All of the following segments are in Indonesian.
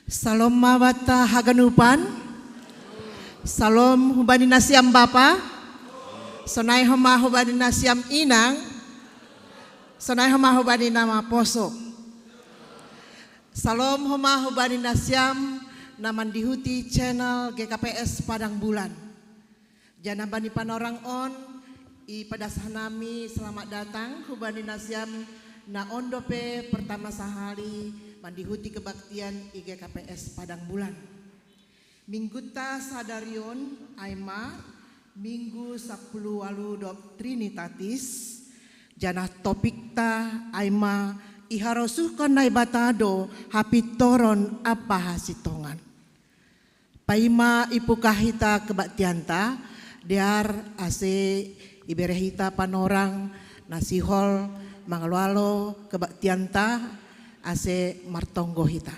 Salom mawata haganupan. Salom hubani nasiam bapa. Sonai homa hubani nasiam inang. Sonai homa hubani nama poso. Salom homa hubani nasiam naman dihuti channel GKPS Padang Bulan. Jana bani panorang on i pada sahnami selamat datang hubani nasiam na ondope pertama sahali mandihuti kebaktian IGKPS Padang Bulan. Mingguta sadarion aima minggu 10 walu dok Trinitatis jana topikta aima iharosuhkan nai batado hapitoron apa hasitongan. Paima ipukahita kebaktianta diar ase iberehita panorang nasihol mangalualo kebaktianta ase martonggo hita.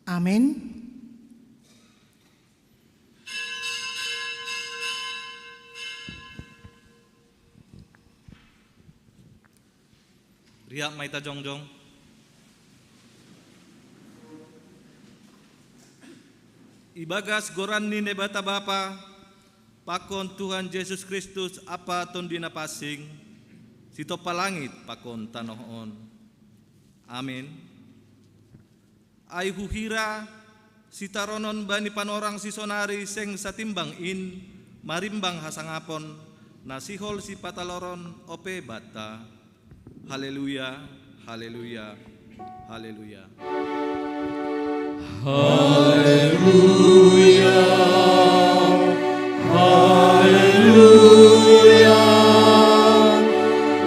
Amin. Riak maita jongjong. Ibagas goran ni nebata bapa pakon Tuhan Yesus Kristus apa ton dina pasing sito palangit pakon tanohon. Amin. Ai huhira sitaronon bani panorang sisonari seng satimbang in marimbang hasangapon nasihol si pataloron ope bata. Haleluya, haleluya, haleluya. Haleluya, haleluya,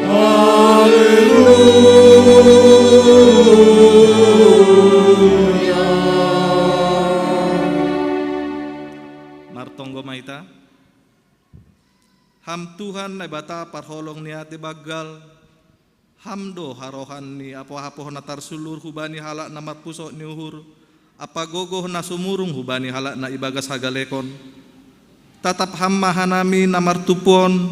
haleluya. Martonggo maita. Ham Tuhan na bata parholong ni ate bagal. Hamdo harohan ni apo-apo natar sulur hubani halak na matpuso ni uhur. Apa gogoh na sumurung hubani halak na ibagas hagalekon. Tatap hamma hanami na martupon.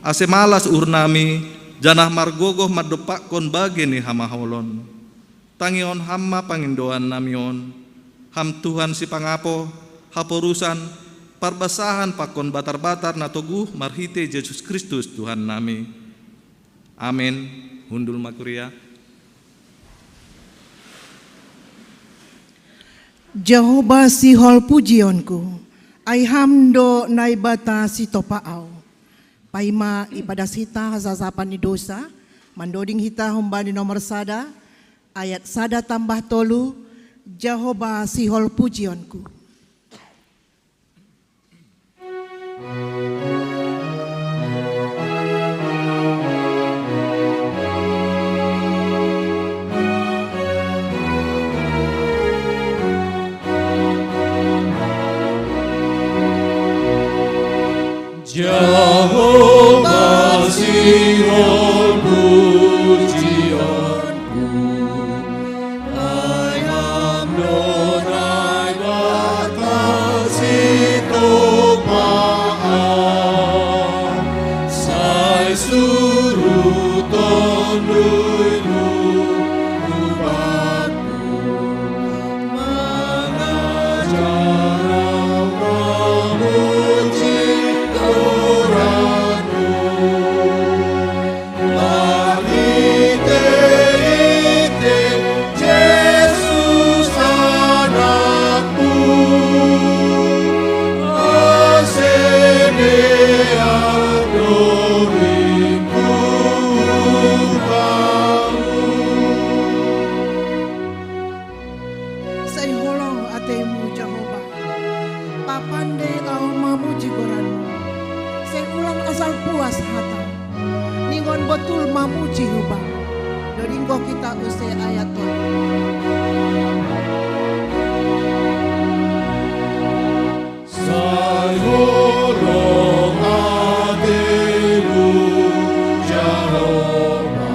Ase malas urnami. Janah margogoh madopakon bagi ni hamaholon. Tangion hamma pangindoan namion. Ham Tuhan si pangapo. Haporusan. Parbasahan pakon batar-batar na toguh marhite Yesus Kristus Tuhan nami. Amin. Hundul makuria. Jehovah sihol pujionku, ay hamdo naibata si topaau. Paima ipadas hita hasasapan ni dosa, mandoding hita humbani nomor sada, ayat sada tambah tolu, Jehovah sihol pujionku. Jehovah sihol pujionku, ay hamdo nai batasi topaan, sai suruton dulu ubatku, mengajar memuji Tuhanmu. Yesus anakmu, asenea doriku baru. Say holong atemu Jehovah, papande au mamuji goranmu. Say ulang asal puas hata, ningon betul mamuji hubang. Doringgo kita usai ayat tol. Sai holong atemu Jehovah,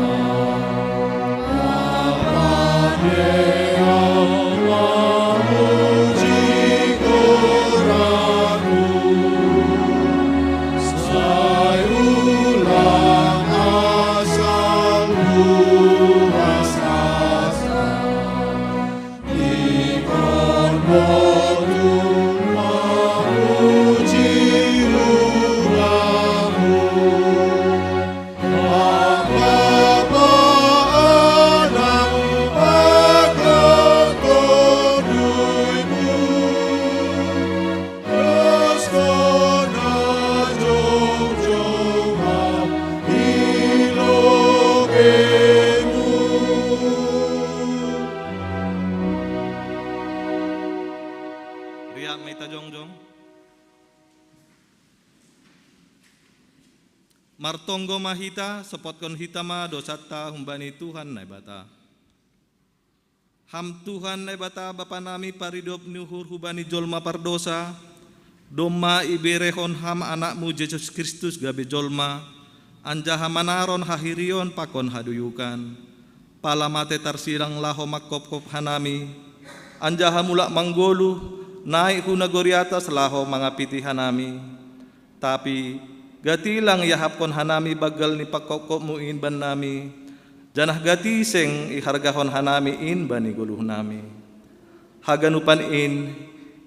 apane au mamuji goranmu. Sai ulang Martonggo mahita sepotkon hitama dosata humbani Tuhan nai bata. Ham Tuhan nai bata Bapa nami paridop nuhur hubani jolma pardosa. Doma iberehon ham anakmu Yesus Kristus gabe jolma. Anjaha manaron hahirion pakon haduyukan. Palamate tarsirang laho makop-kop hanami. Anjaha mulak manggolu naik hunagoriata selaho mangapiti hanami. Tapi gatilang yahapkon hanami bagal ni pakop-kop muin ban nami. Janah gati seng ihargahon hanami in bani guluh nami. Haganupan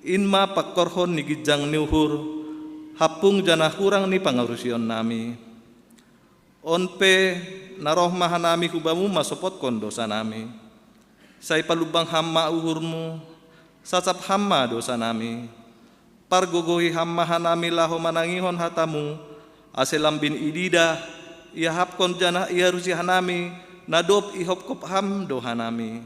in ma pakkorhon ni gijang niuhur. Hapung janah kurang ni pangarusion nami. Onpe naroh mahanami hubamu masopot kon dosa nami. Say palubang hamma uhurmu, sasap hamma dosa nami. Pargogohi hamma hanami laho manangihon hatamu, aselambin idida, ihapkon jana iarusi hanami, nadop ihopkop ham dohanami.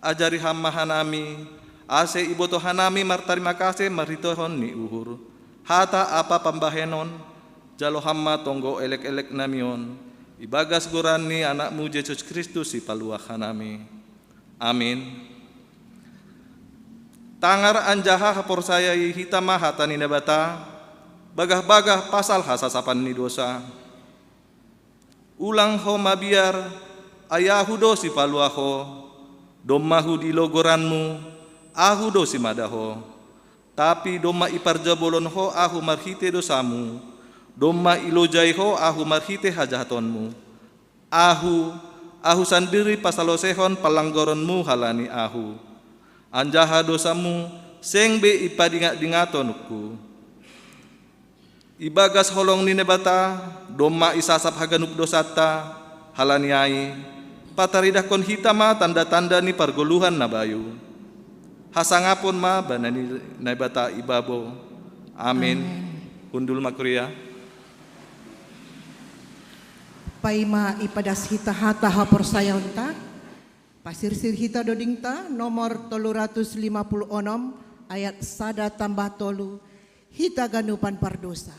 Ajari hamma hanami, ase iboto hanami martarima kasih maritohon ni uhur. Hata apa pambahenon, jalo hamma tonggo elek-elek namion. Ibagas gorani anakmu Yesus Kristus si paluah hanami. Amin. Tangar anjaha hapor saya hitama hatani nabata. Bagah-bagah pasal hasasapan ni dosa. Ulang ho mabiar ayahu do si paluaho. Domahu di logoranmu ahu do si madaho. Tapi doma iparjabolon ho ahu marhite dosamu. Doma ilojai ho ahu marhite hajahatonmu. Ahu sandiri pasalosehon palanggoronmu halani ahu. Anjaha dosamu sengbe ipadingat-dingatonku. Ibagas holong ni nebata doma isasap haganuk dosata halani ai. Pataridakon hitama tanda-tanda ni pargoluhan nabayu. Hasangapon ma banani nebata ibabo. Amin. Undul makuria. Paima ipadas hita hata hapor sayonta. Pasirsir hita dodingta nomor 356 ayat sada tambah tolu. Hita ganupan pardosa.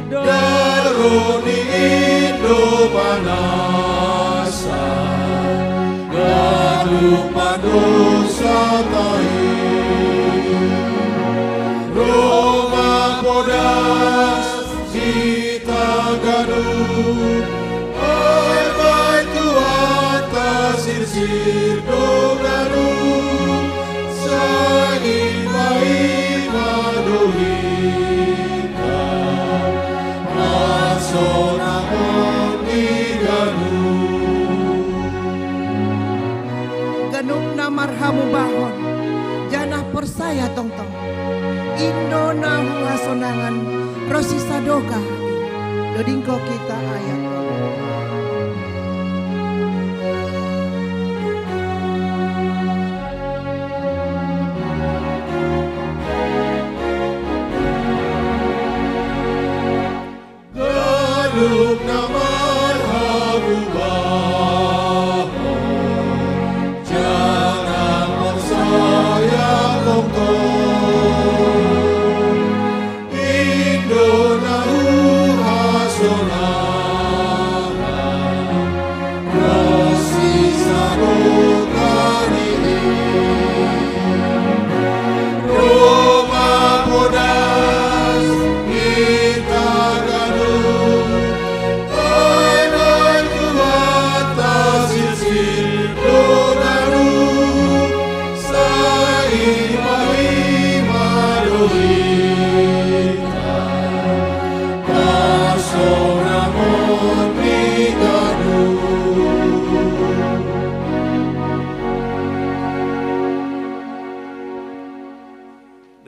Daruni Indo Panasa Ganupan dosa tai Roma Podas Sita Ganu Bai Tuhan tasir-sir do Ganu Sa-ima-ima dohita Masonamon iganu Ganuk na marhamu bahon. Janah persaya tongtong. Indo na huasonangan prosisa doka. Dodingko kita ayat. Ganuk na marhamu bahon Jangan persaya tongtong Indo na uhasonangan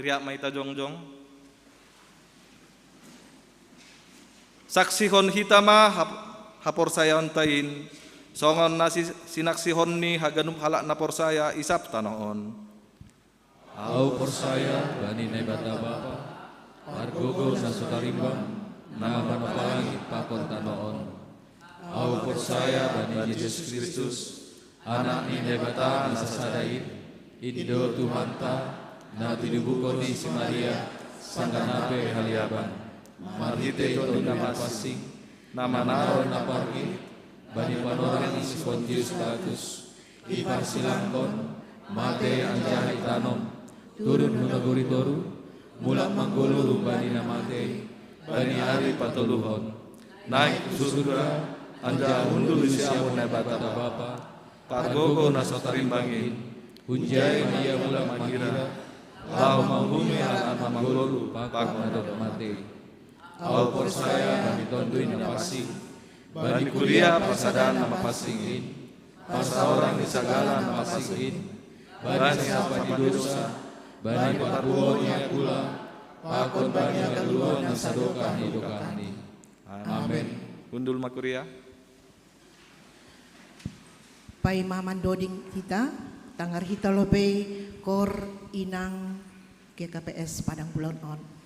riak maita jongjong. Saksihon hitama hapor saya ontain, songon nasi sinaksihon ni haganum halak napor saya isap tanoon. Au porsaya bani nebata bapa, margogo na sutarimbang, na manapalangit pakon tanoon. Au porsaya bani Yesus Kristus, anak ni nebata na sasadain, indo Tuhanta, na tinubukon ni si Maria, sangganape haliaban. Marhite ito na pasing, na manaron na pargi, bani panorang ni si Pontius Pilatus, iparsilangkon, mate ang jahit tanom, turun hunaguri toru, mula manggolo bani na mate, bani ari patuluhon, naik surga, anja undul siya na bata bapa, pargogo na sotarimbangin, hunjay dia mula mangira, lau manghumi alam manggolo, pakon na mate. Au porsaya bani tonduin na pasing, bani kuliah persadaan na mapasingin, pasa orang di segala na mapasingin, bani siapa di dosa, bani papuon niya kula, pakon bani aguluan na sadoka ni dokahni. Amen. Undul makuria. Pai mamandoding kita, tangar hita lobe kor inang GKPS Padang Bulan On.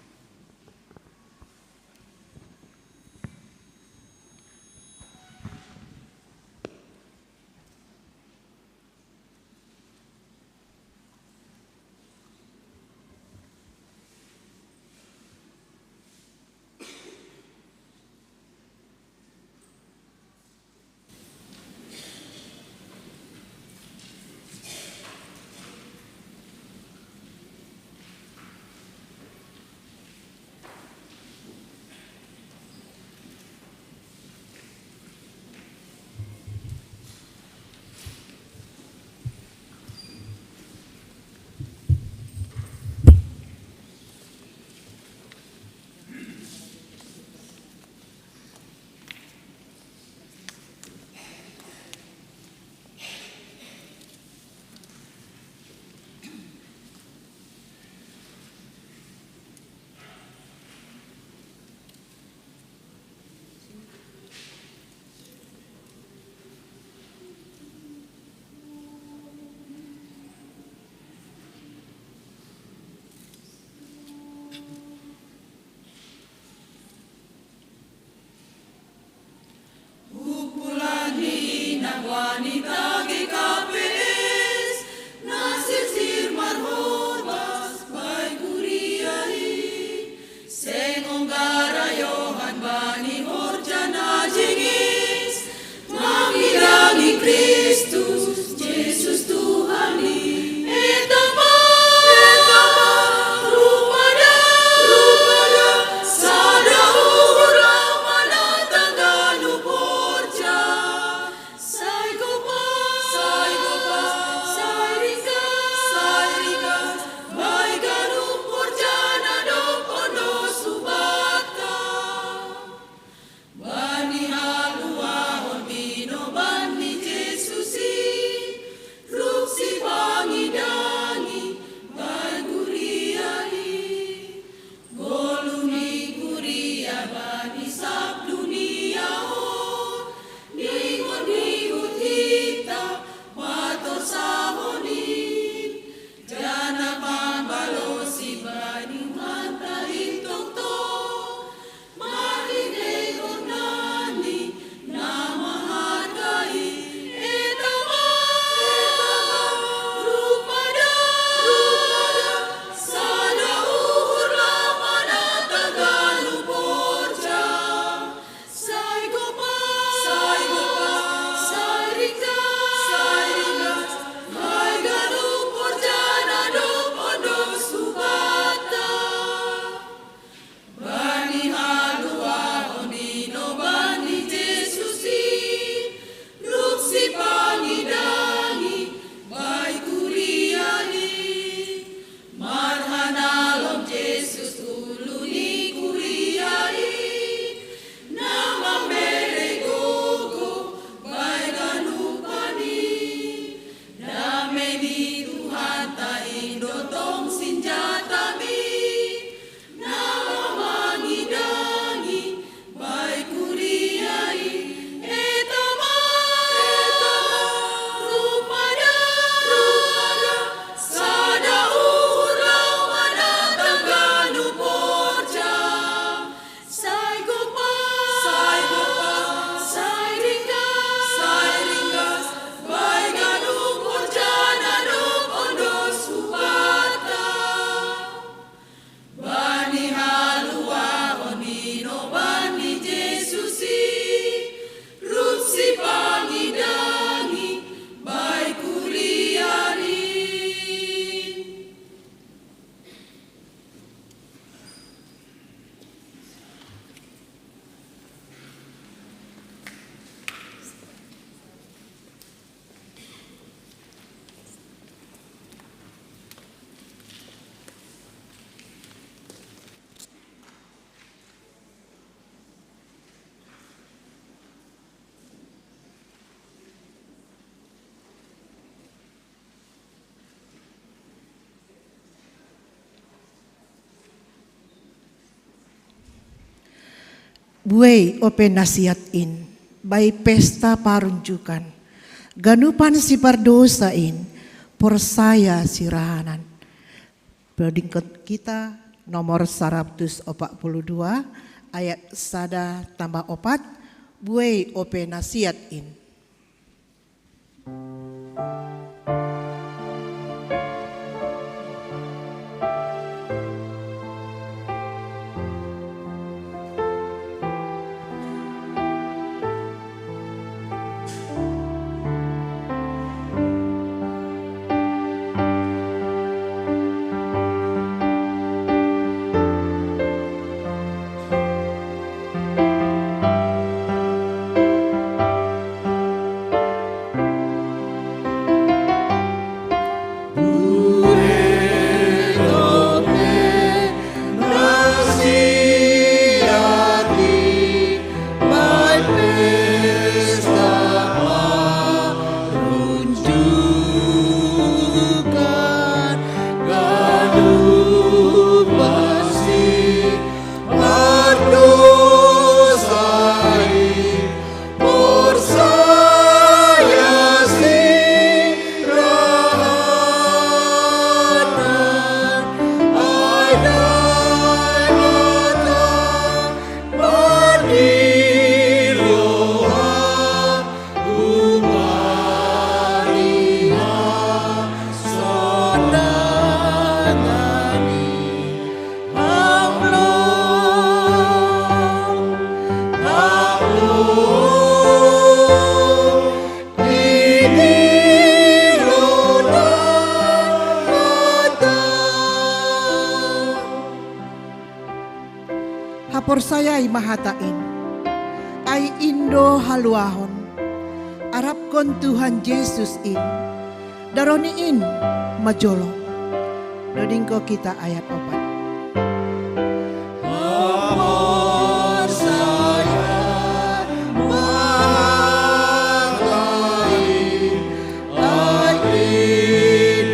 buai ope nasihatin, bai pesta parunjukan, ganupan si pardosain, porsaya si rahanan. Building kita nomor 142 ayat 1 tambah 4, buai ope nasihatin. Hapor saya mahatain, ay indo haluahon, arap kon Tuhan Yesus in, daroniin majolo, doding ko kita ayat 4. Hapor saya mahatain, ay indo haluahon,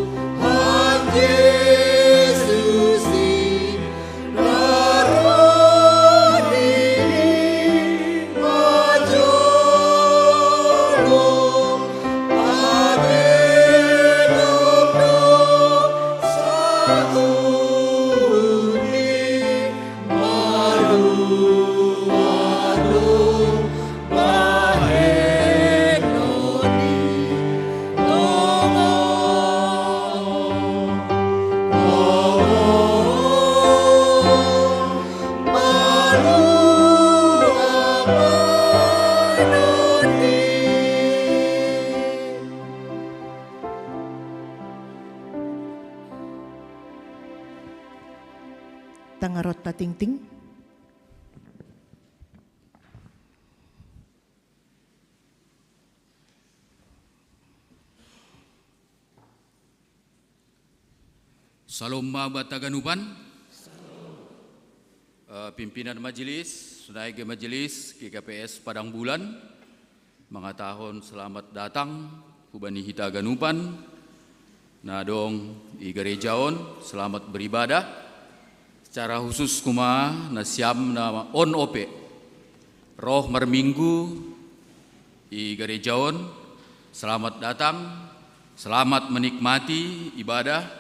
harap kon Tuhan Yesus in, daroniin majolo, adedok sahuni, malu-malu mahenoni, Tangarot ta ting-ting. Salomma Bataganupan, pimpinan majelis, Sunaige Majelis GKPS Padang Bulan, mga tahun selamat datang Hubani Hita Ganupan, nadong i gerejaon selamat beribadah. Secara khusus kuma na siam na on ope roh marminggu i gerejaon, selamat datang, selamat menikmati ibadah.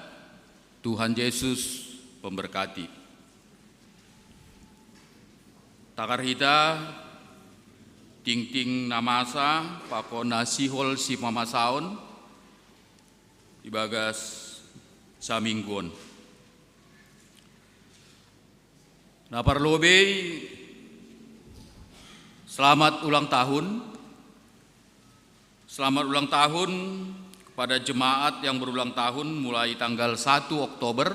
Tuhan Yesus pemberkati. Takar hita ting-ting namasa pakona sihol si mamasaon ibagas sa mingguon. Na parlobey, selamat ulang tahun. Selamat ulang tahun kepada jemaat yang berulang tahun mulai tanggal 1 Oktober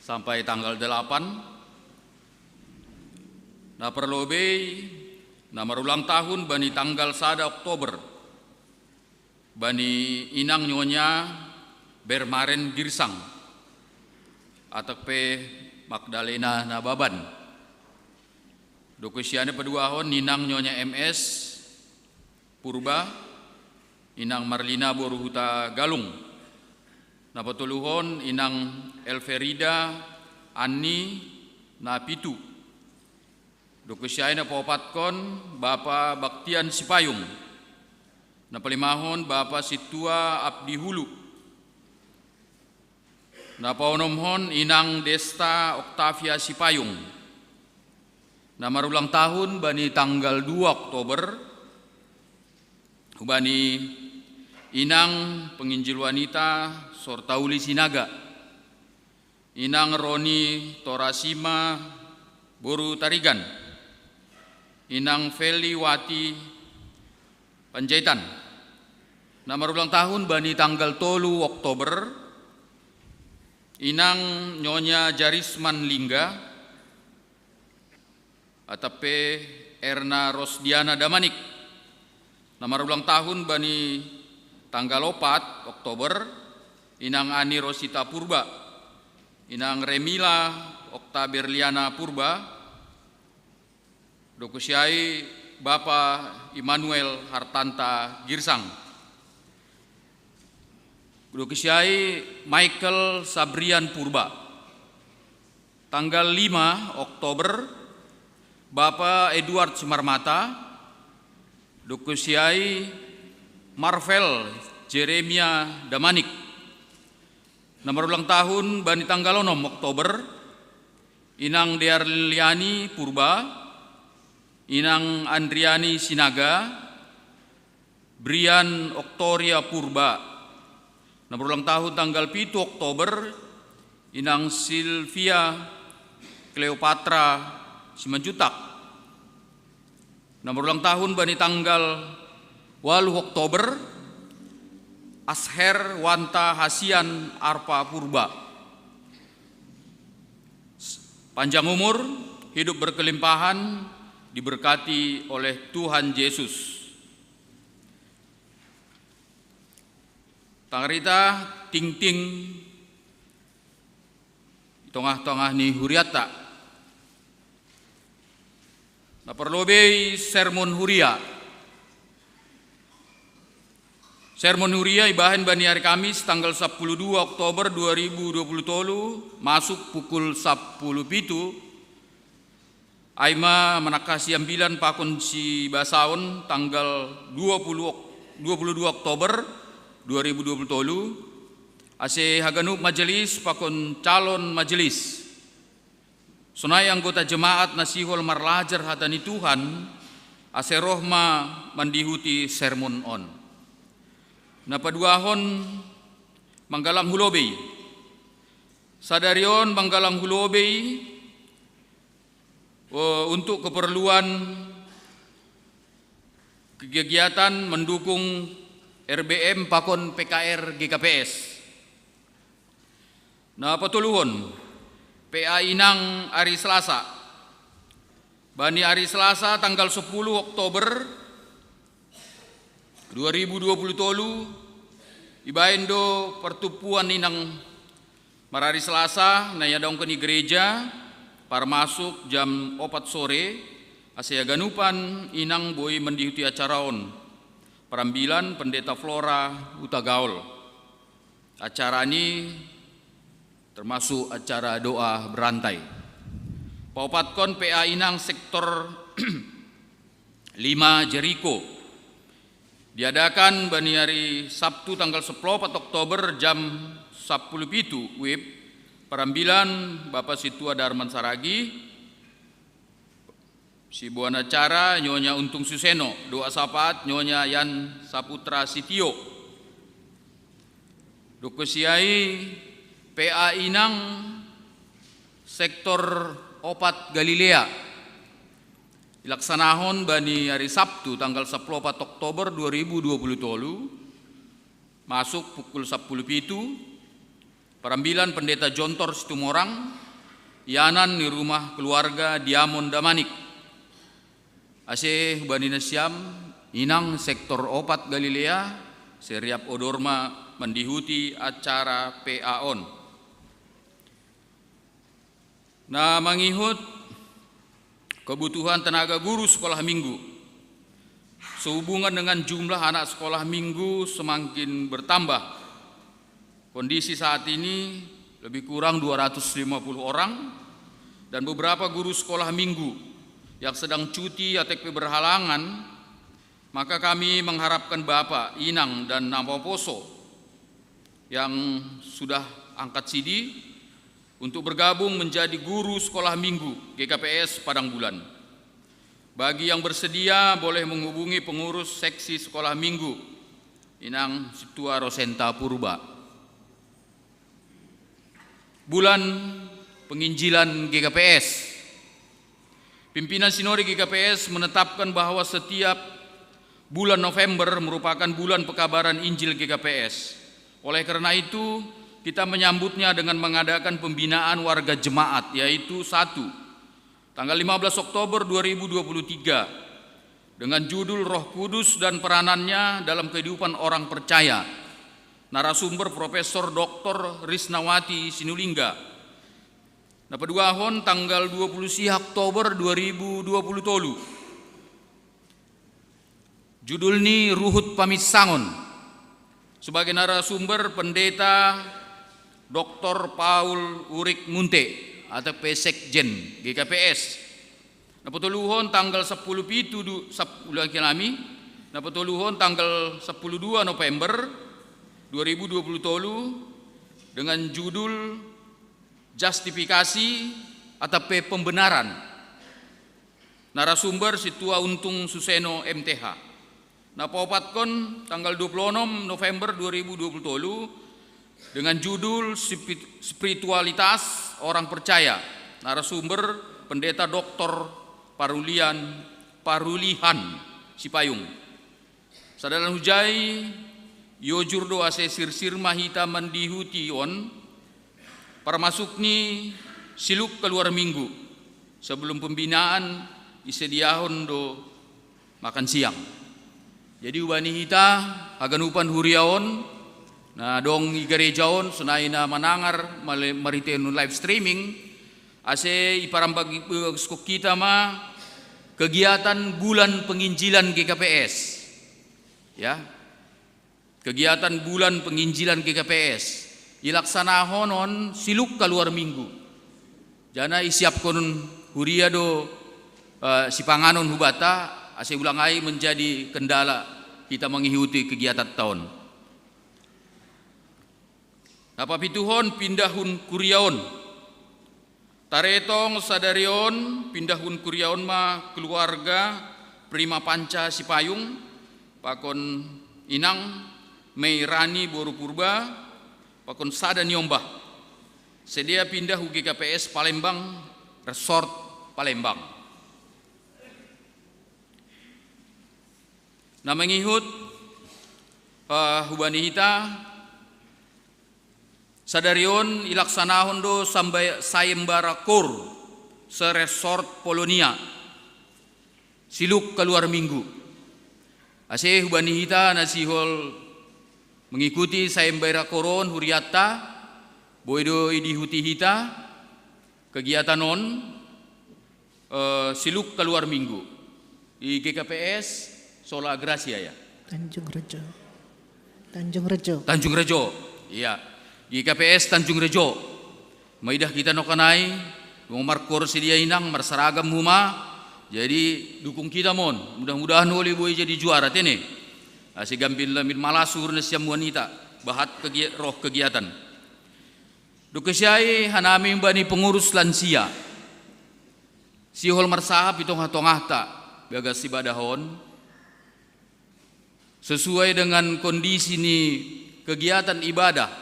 sampai tanggal 8. Na parlobey, na marulang tahun bani tanggal 1 Oktober bani inang nyonya Bermaren Girsang atak pe Magdalena Nababan. Dokusiane paduahon ninang nyonya MS Purba Inang Marlina Boruhuta Galung. Na patuluhon Inang Elferida Anni na pitu. Dokusyay na paupatkon Bapa Baktian Sipayung. Na palimahon Bapa Situa Abdi Hulu. Na paunomhon Inang Desta Octavia Sipayung. Na marulang tahun bani tanggal 2 Oktober. Hubani Inang Penginjil Wanita Sortauli Sinaga. Inang Roni Torasima Boru Tarigan. Inang Feli Wati Panjaitan. Na marulang tahun bani tanggal 3 Oktober. Inang Nyonya Jarisman Lingga. Atape Erna Rosdiana Damanik. Na marulang tahun bani tanggal 4 Oktober. Inang Ani Rosita Purba. Inang Remila Oktaberliana Purba. Dokusyai Bapa Immanuel Hartanta Girsang. Dokusyai Michael Sabrian Purba. Tanggal 5 Oktober Bapa Edward Sumarmata. Dokusyai Marvel Jeremia Damanik. Nomor ulang tahun bani tanggal 6 Oktober Inang Dearliani Purba. Inang Andriani Sinaga. Brian Oktoria Purba. Nomor ulang tahun tanggal 7 Oktober Inang Silvia Cleopatra Simanjutak. Nomor ulang tahun bani tanggal 8 Oktober Asher Wanta Hasian Arpa Purba. Panjang umur, hidup berkelimpahan, diberkati oleh Tuhan Yesus. Tangarita ting-ting di tengah-tengah ni huriata. Na perlobe sermon huria. Sermon huria ibahan bani hari Kamis tanggal 12 Oktober 2020 masuk pukul 10:07. Aima manakasi ambilan pakon si basaon tanggal 22 Oktober 2020 ase haganuk majelis pakon calon majelis. Sunai anggota jemaat nasihol marlajar hatani Tuhan ase rohma mandihuti sermon on. Napaduahon manggalam hulobei. Sadarion manggalam hulobei untuk keperluan kegiatan mendukung RBM Pakon PKR GKPS. Nah patuluhon PA Inang hari Selasa. Bani hari Selasa tanggal 10 Oktober 2020 ibaendo pertupuan Inang marari Selasa na yadongkeun gereja. Para masuk jam 4 sore asaya ganupan Inang boy mendihuti acaraon perambilan pendeta Flora Utagaul. Acara ini termasuk acara doa berantai. Paupatkon PA Inang sektor 5 Jericho diadakan bani hari Sabtu tanggal 10 Oktober jam 10:07 WIB. Perambilan Bapak Situa Darman Saragi, si buan acara Nyonya Untung Suseno, doa sapat Nyonya Yan Saputra Sitio. Dokusiai PA Inang sektor 4 Galilea. Dilaksanahon bani hari Sabtu tanggal 10 Oktober 2020 masuk pukul 10:07. Perambilan pendeta Jontor Situmorang, Yanan di rumah keluarga Diamond Damanik. Ase bani nasiam Inang sektor 4 Galilea seriap odorma mendihuti acara PA on. Nah mangihut kebutuhan tenaga guru sekolah minggu. sehubungan dengan jumlah anak sekolah minggu semakin bertambah. Kondisi saat ini lebih kurang 250 orang dan beberapa guru sekolah minggu yang sedang cuti atau berhalangan, maka kami mengharapkan Bapak Inang dan Napoposo yang sudah angkat sidi untuk bergabung menjadi guru sekolah minggu GKPS Padang Bulan. Bagi yang bersedia boleh menghubungi pengurus seksi sekolah minggu Inang Situa Rosenta Purba. Bulan penginjilan GKPS. Pimpinan Sinode GKPS menetapkan bahwa setiap bulan November merupakan bulan pekabaran Injil GKPS. Oleh karena itu, kita menyambutnya dengan mengadakan pembinaan warga jemaat, yaitu 1. Tanggal 15 Oktober 2023 dengan judul Roh Kudus dan Peranannya dalam Kehidupan Orang Percaya. Narasumber Profesor Dr. Risnawati Sinulingga. Napaduahon tanggal 20 Oktober 2020 tolu. Judul ini Ruhut Pamisangon. Sebagai narasumber Pendeta Dr. Paul Urik Munte atau Pesekjen GKPS. Napatuluhon tanggal 10 pitu napatuluhon tanggal 12 November 2020 tolu dengan judul Justifikasi atau Pembenaran. Narasumber Situa Untung Suseno MTH. Napapatkon tanggal 26 November 2020 tolu dengan judul Spiritualitas Orang Percaya. Narasumber Pendeta Dr. Parulihan Sipayung. Sadalan hujai Yojurdo ase sirsir mahita mandihuti on parmasukni siluk keluar minggu sebelum pembinaan isediahon do makan siang. Jadi ubani hita aganupan huriaon na dong igarejaon sunai na manangar mariten live streaming ase iparambag skok kita ma kegiatan bulan penginjilan GKPS. Ya. Kegiatan bulan penginjilan GKPS ilaksanahonon siluk keluar minggu. Jana isiap konun huria do sipanganon hubata ase ulangai menjadi kendala kita mengikuti kegiatan tahun. Napapituhon pindahun kuriaon. Taretong sadarion pindahun kuriaon ma keluarga Prima Panca Sipayung pakon Inang Meirani Boru Purba pakon Sada Nyombah sedia pindah UGKPS Palembang Resort Palembang. Na mengihut hubani hita sadarion ilaksanahon do sampai sayembara kor se Resort Polonia siluk keluar minggu. Ase hubani hita nasihol mengikuti sayembara koron huriata boido idihuti hita kegiatan on siluk keluar minggu di GKPS Sola Gracia ya. Tanjung Rejo. Tanjung Rejo. Tanjung Rejo. Iya. GKPS Tanjung Rejo. Maidah kita nokanai ngomar kor sedia inang marseragam huma. Jadi dukung kita mon. Mudah-mudahan oleh boy jadi juara tene. Asi gampil lamin malasur na siyam wanita bahat roh kegiatan. Dukesyai hanami bani pengurus lansia. Sihol marsahap itong hatong-hata bagas ibadahon. Sesuai dengan kondisi ni kegiatan ibadah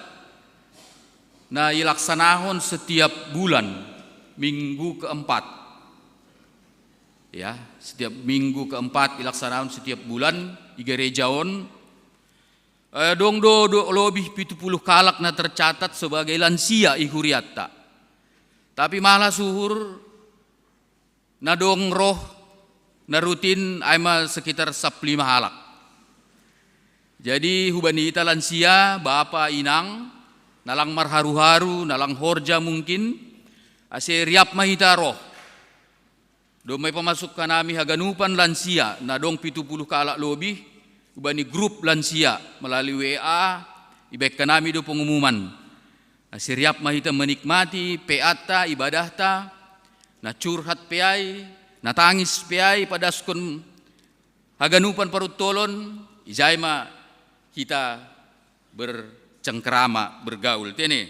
na ilaksanahon setiap bulan minggu keempat. Ya, setiap minggu keempat ilaksanahon setiap bulan di gerejaon. Dong do lebih 70 kalak na tercatat sebagai lansia ihuriata. Tapi malah suhur na dong roh na rutin aima sekitar 15 halak. Jadi hubani ita lansia bapa inang nalang marharu-haru nalang horja mungkin ase riap mahita roh Domay pamasok ka nami haganupan lansia na dong 70 ka lobi ubani grup lansia melalui WA ibek ka nami do pengumuman. Na siriap mahita menikmati peata ibadahta na curhat peai na tangis peai padaskon haganupan parutolon ijay ma kita bercengkrama bergaul tene.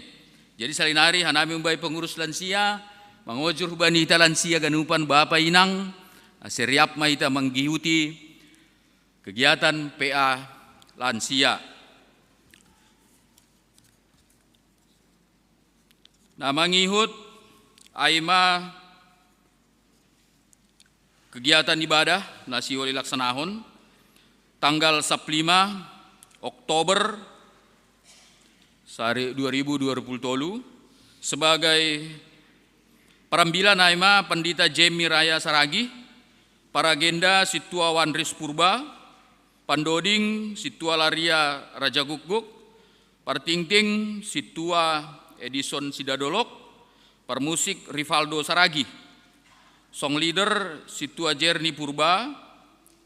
Jadi salinari hanami umbay pengurus lansia mangojur bani ita lansia ganupan bapa inang seriap ma ita menggiuti kegiatan PA lansia. Na mangihut aima kegiatan ibadah na siwali laksanahon tanggal 15 Oktober sari 2020 sebagai parambilan aima Pandita Jemi Raya Saragi, paragenda situa Wanris Purba, pandoding situa Laria Raja Gukguk, partingting situa Edison Sidadolok, permusik Rivaldo Saragi, song leader situa Jerni Purba,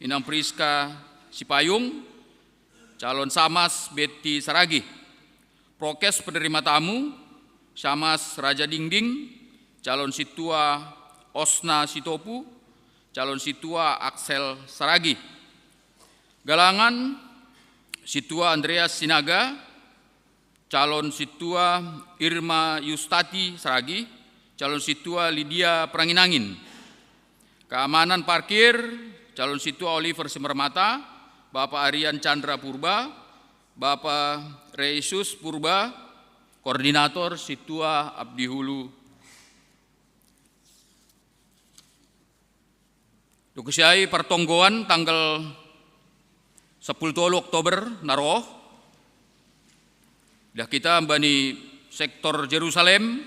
Inam Priska Sipayung, calon Samas Betty Saragi, prokes penerima tamu Samas Raja Dingding, calon situa Osna Sitopu, calon situa Axel Saragi, galangan situa Andreas Sinaga, calon situa Irma Yustati Saragi, calon situa Lydia Pranginangin, keamanan parkir calon situa Oliver Simermata, Bapak Arian Chandra Purba, Bapak Reisus Purba, koordinator situa Abdi Hulu. Dukusiai pertonggoan tanggal 10 Oktober naroh. Dah kita bani sektor Jerusalem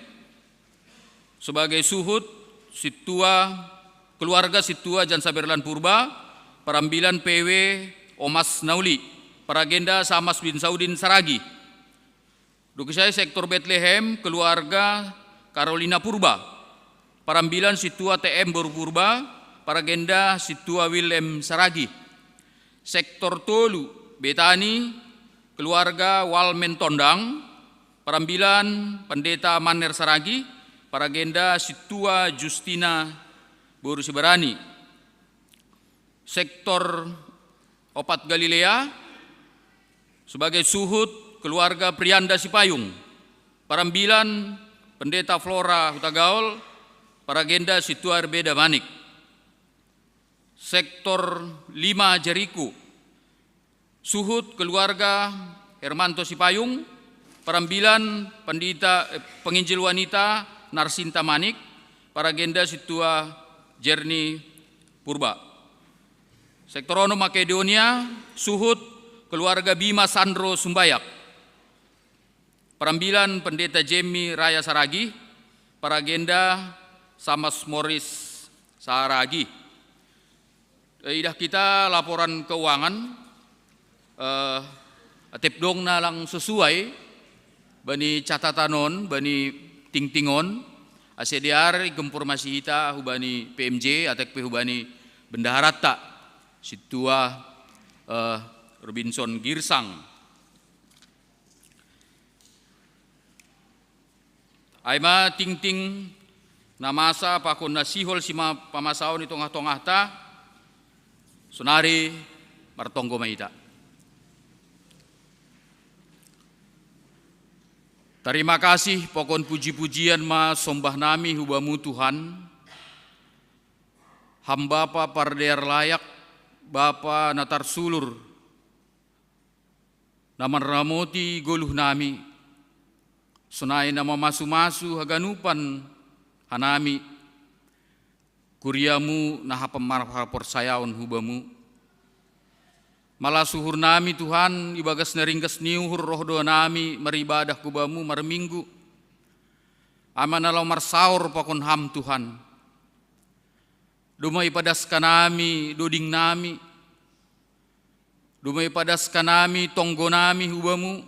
sebagai suhud situa keluarga situa Jan Saberlan Purba, parambilan PW Omas Nauli, paragenda Samas bin Saudin Saragi. Dukusiai sektor Bethlehem keluarga Carolina Purba, parambilan situa TM Boru Purba, paragenda situa Willem Saragi. Sektor Tolu Betani keluarga Walmen Tondang, parambilan Pendeta Maner Saragi, paragenda situa Justina Boru Sibarani. Sektor Opat Galilea sebagai suhud keluarga Prianda Sipayung, parambilan Pendeta Flora Hutagaul, paragenda situa Arbeda Manik. Sektor 5 Jericho suhud keluarga Hermanto Sipayung, parambilan penginjil wanita Narsinta Manik, paragenda situa Jerni Purba. Sektor Ono Makedonia suhud keluarga Bima Sandro Sumbayak, parambilan Pendeta Jemi Raya Saragi, paragenda Samas Morris Saragi. Idah kita laporan keuangan atip dong na lang sesuai bani catatanon bani tingtingon asediar informasi hita hubani PMJ atek hubani bendaharata situa Robinson Girsang aima tingting namasa pakon nasihol sima pamasaon ni tongah-tongah ta sunari martonggo maita. Terima kasih pokon puji-pujian ma sombah nami hubamu Tuhan. Hamba pa pardear layak Bapa natar sulur. Naman ramoti goluh nami. Sunai nama masu-masu haganupan hanami. Kuriamu naha pemarhapor sayaon hubamu. Malah suhur nami Tuhan ibagas neringkas niuhur roh doa nami maribadah kubamu marminggu. Amanalau marsaur pakon ham Tuhan. Dumai padaskan nami doding nami. Dumai padaskan nami tonggo nami hubamu.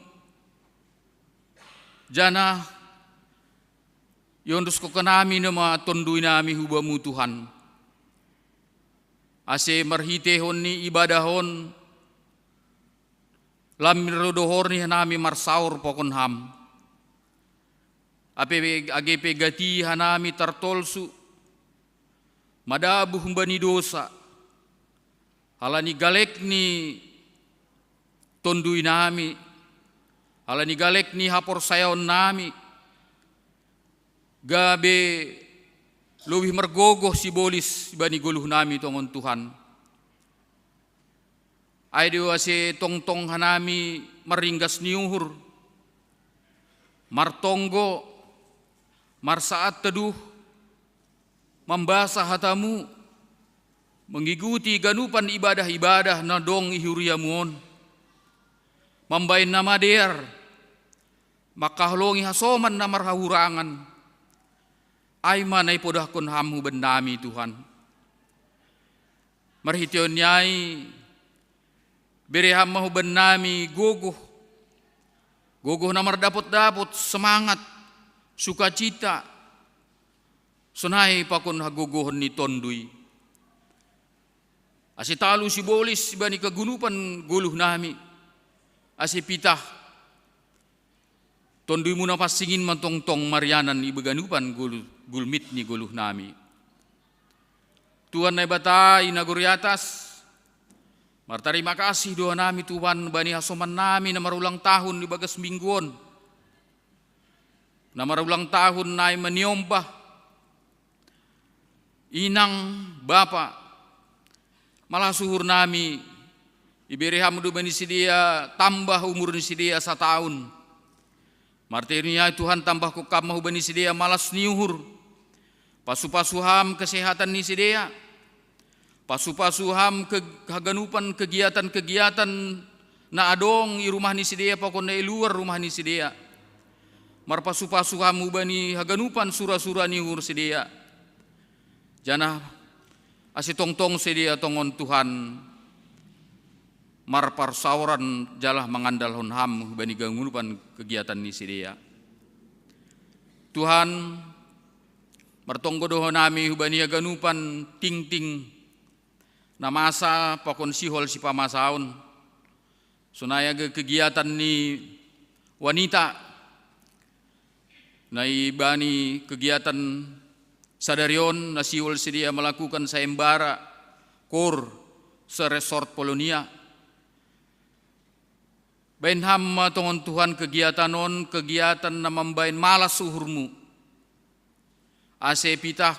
Jana yondus ko kanami nama tondui nami hubamu Tuhan. ase marhitehon ni ibadahon lamirodohor ni hanami marsaur pokon ham. Age pegati hanami tartolsu madabuh bani dosa. Halani galek ni tondui nami. Halani galek ni hapor sayaon nami. Gabe lebih mergogoh si bolis bani goluh nami tongon Tuhan. Aido ase tong-tong hanami meringgas niuhur. Martonggo, marsaat teduh, membasah hatamu, mengikuti ganupan ibadah-ibadah na dong ihuriamuon. Mambain nama der, makahlongi hasoman na marhahurangan. Ay manay podahkon hamu bendami Tuhan. Marhition nyai, bereham mahu bendami gogoh. Gogoh na mardapot-dapot semangat, sukacita. Sonai pakon hagogohon ni tondui. Asi talu si bolis bani kagunupan guluh nami. Asi pitah tondui muna pasingin mantong-tong marianan ibeganupan gulmit ni guluh nami. Tuhan na bata inaguri atas. Martarima kasih doa nami Tuhan bani hasoman nami na marulang tahun di bagas mingguon. Na marulang tahun na meniombah. Inang Bapa malah suhur nami ibereham du bani sidia tambah umur ni sidia 1 tahun. Martirnya Tuhan tambah kukam mahu bani sidia malas niuhur. Pasu-pasuham kesehatan ni sidia. Pasu-pasuham kehaganupan kegiatan-kegiatan na adong i rumah ni sidia pakon na luar rumah ni sidia. Marpasu-pasuham bani haganupan sura-sura niuhur sidia. Janah asi tong-tong sidia tongon Tuhan. Marparsauran jalah mengandalhon ham bani ganupan kegiatan ni sidia. Tuhan martonggo doho nami bani haganupan ting-ting na masa pakon sihol si pamasaon. Sunaya kegiatan ni wanita na ibani kegiatan sadarion na sihol si dia melakukan sayembara kor sa resort Polonia. Bain hamma tongon Tuhan kegiatan na mambain malas suhurmu. Ase pitah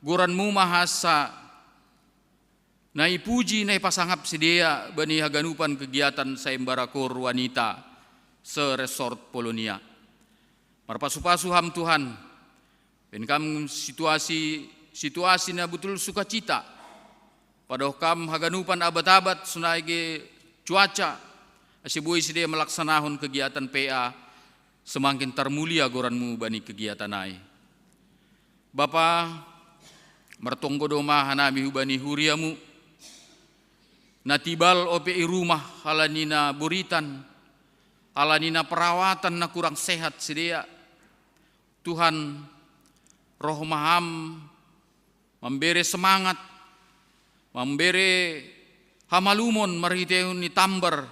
guranmu mahasa na ipuji na ipasangap si dia bani haganupan kegiatan sayembara kor wanita sa resort Polonia. Marpasu-pasu ham Tuhan. Penkam situasi na betul sukacita. Padahkam haganupan abat-abat sunai cuaca. Asibuhi si dia melaksanahon kegiatan PA semakin termulia goranmu bani kegiatan ai. Bapa martonggo doma hanami hubani huriamu. Natibal ope i rumah halanina buritan, halanina perawatan na kurang sehat sedia. Tuhan roh maham memberi semangat, memberi hamalumon marhiteun ni tambar,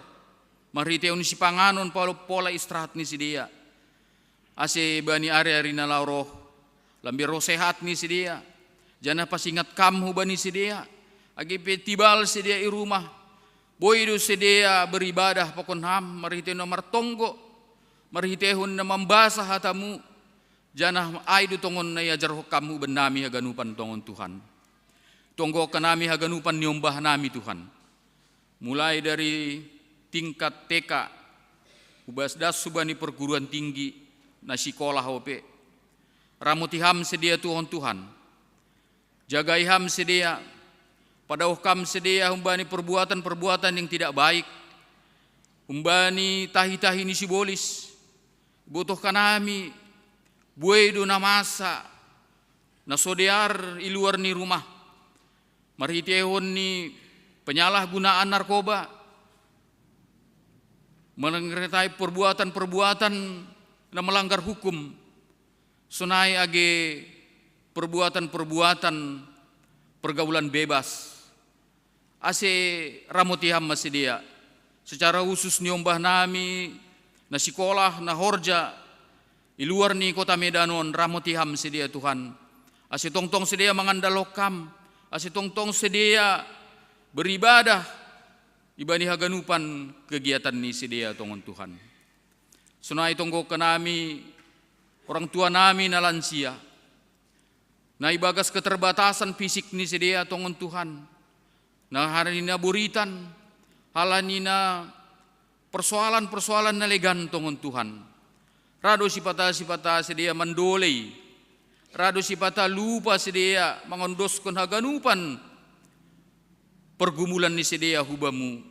marhiteun si panganon pola istirahat ni sedia. Ase bani ari-ari na roh, lambi roh sehat ni sedia. Jana pasingat kamu bani sedia. Agi petibal sedia i rumah, boido sedia beribadah pokon ham, marhitehun na martonggo, marhitehun na membasah hatamu, janah aidu tongon na yajar kamu benami haganupan tongon Tuhan. Tonggo kanami haganupan niombah nami Tuhan. Mulai dari tingkat TK, ubasdas subani perguruan tinggi, na sikolah ope, ramutiham sedia Tuhan. Jagaiham sedia, pada ukam sedia umbani perbuatan-perbuatan yang tidak baik. Umbani tahi-tahi ni sibolis. Butuh kanami buedo na masa na sodear iluar ni rumah. Marhitehon ni penyalahgunaan narkoba. Mengertai perbuatan-perbuatan na melanggar hukum. Sunai age perbuatan-perbuatan pergaulan bebas. ase ramotiham masidia. Secara khusus ni ombah nami na sekolah na horja di luar ni kota Medanon ramotiham sedia Tuhan. Ase tongtong sedia mangandalokam, ase tongtong sedia beribadah ibani haganupan kegiatan ni sedia tongon Tuhan. Sunai tonggo ke nami orang tua nami na lansia. Na ibagas keterbatasan fisik ni sedia tongon Tuhan. Na hari na buritan, halanina persoalan-persoalan na legan tongon Tuhan. Rado sipata sedia mandolei. Rado sipata lupa sedia mangondoskon haganupan pergumulan ni sedia hubamu.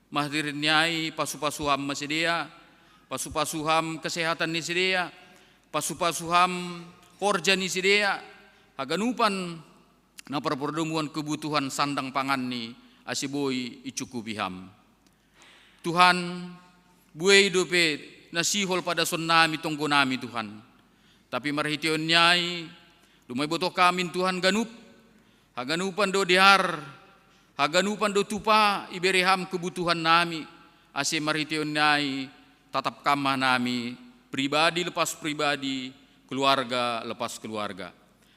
Mahdirnyai pasu-pasuham sedia, pasu-pasuham kesehatan ni sedia, pasu-pasuham korja ni sedia, haganupan na perperdemuan kebutuhan sandang pangan ni asiboi icukupiham. Tuhan, buai dope nasihol pada son nami tonggo nami Tuhan. Tapi marhition nyai, lumay boto kamin Tuhan ganup, haganupan do dihar, haganupan do tupa ibereham kebutuhan nami, ase marhition nyai tatap kamah nami, pribadi lepas pribadi, keluarga lepas keluarga.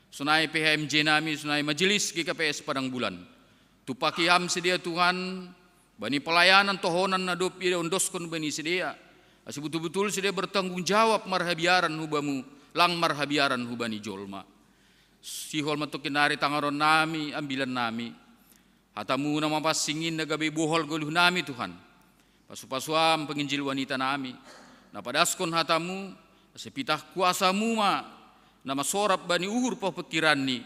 Sunai PHMJ nami, sunai majelis GKPS Padang Bulan. Tupakiham sedia Tuhan, bani pelayanan tohonan nadop ida ondoskon bani sedia. Asi betul-betul sedia bertanggung jawab marhabiaran hubamu, lang marhabiaran hubani jolma. Sihol matukinari tangaron nami, ambilan nami. Hatamu nama pasingin nagabe bohol goluh nami Tuhan. Pasu-pasuam penginjil wanita nami. Napadaskon hatamu, sepitah kuasamu ma. Nama sorap bani uhur po pikiran ni.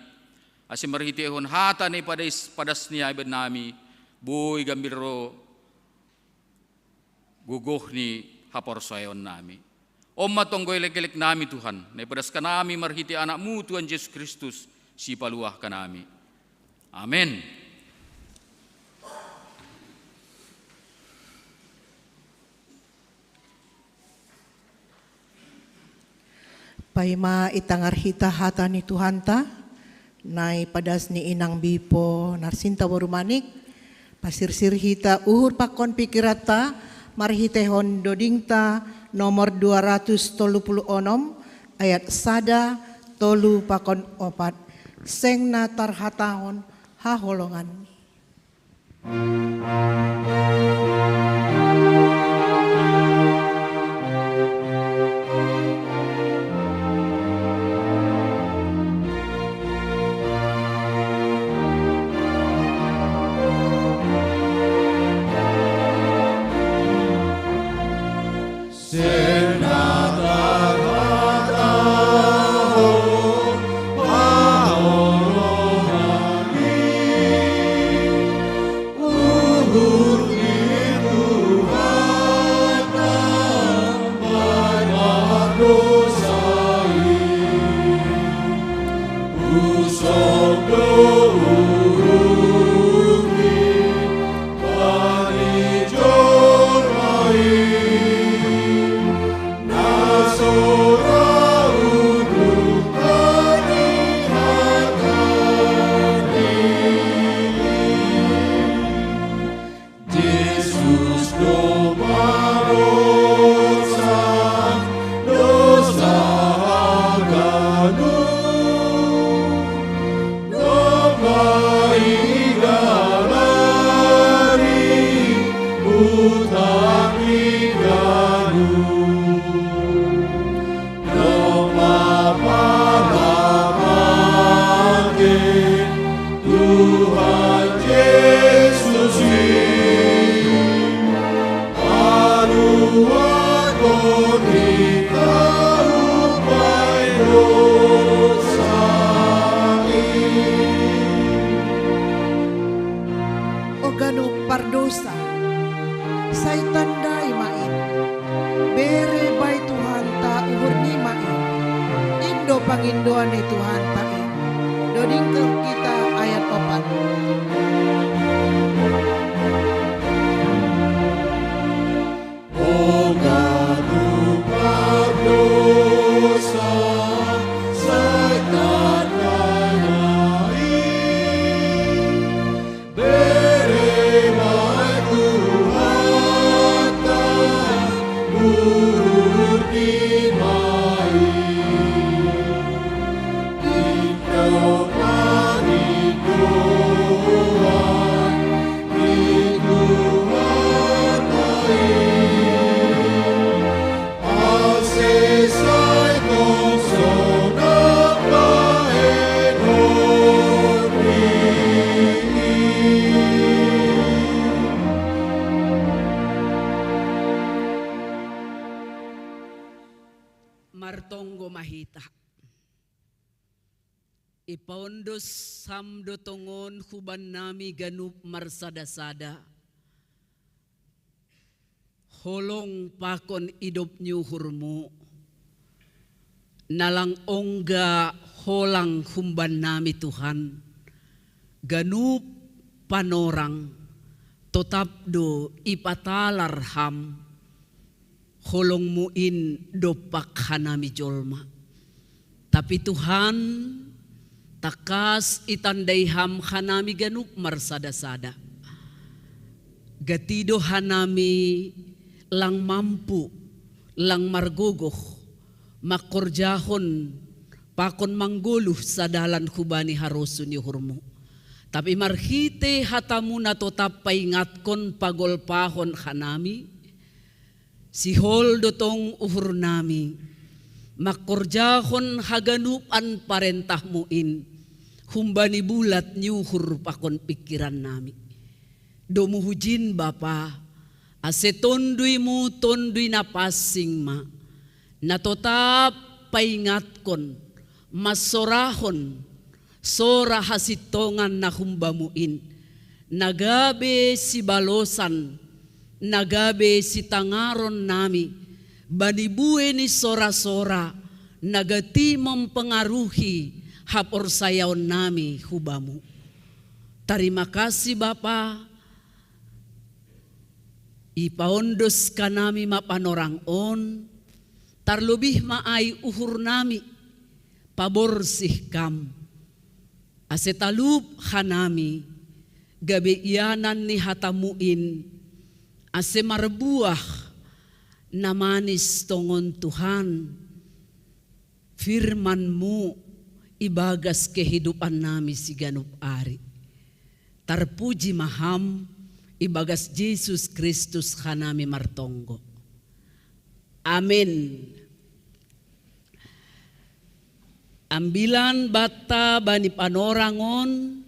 Asi marhitehon hata ni padas niya iban nami. Boy gambiro gugoh ni hapor sayon nami. Omma tonggoy lek-lek nami Tuhan. Naipadas ka nami marhiti anakmu Tuhan Yesus Kristus. Si paluah ka nami. Amen. Paima itangar hita hata ni Tuhan ta, nai padas ni inang bipo narsinta warumanik, pasirsir hita uhur pakon pikirata, marhitehon dodingta nomor 236 ayat sada tolu pakon opat, seng natar hatahon haholongan. Pardosa, say tandai main, bere bay Tuhan ta uhur ni main, indo pangindoan ni Tuhan tain, doding ke kita ayat 4. Oh ganu pardosa, say tandai main, bere martonggo mahita. Ipaundos samdo tongon huban nami ganup marsada-sada. Holong pakon idop nyuhurmu. Nalang ongga holang humban nami Tuhan. Ganup panorang totapdo ipatalar ham. Holong muin dopak hanami jolma. Tapi Tuhan takas itandai ham hanami ganup marsada-sada. Gatido hanami lang mampu, lang margogoh, makorjahon, pakon mangguluh sa dalan hubani harosun yuhurmu. Tapi marhite hatamu na totap paingatkon pagolpahon hanami, sihol dotong uhur nami, makorjahon haganupan parentahmuin, humbani bulat nyuhur pakon pikiran nami. Domuhujin Bapa, ase tondui mu tondui na pasing ma, na totap paingatkon, masorahon, sora hasitongan na humbamuin, nagabe si balosan, nagabe si tangaron nami, banibue ni sora-sora, nagati mempengaruhi hapor sayaw nami hubamu. Terima kasih Bapa, ipaondos kanami mapanorang on, tarlubih maay uhur nami, paborsih kam, asetalub hanami, gabe iyanan ni hatamuin, ase marbuah, namanis tongon Tuhan, firman-Mu ibagas kehidupan nami si ganup ari. Tarpuji maham, ibagas Yesus Kristus hanami martonggo. Amin. Ambilan bata bani panorangon,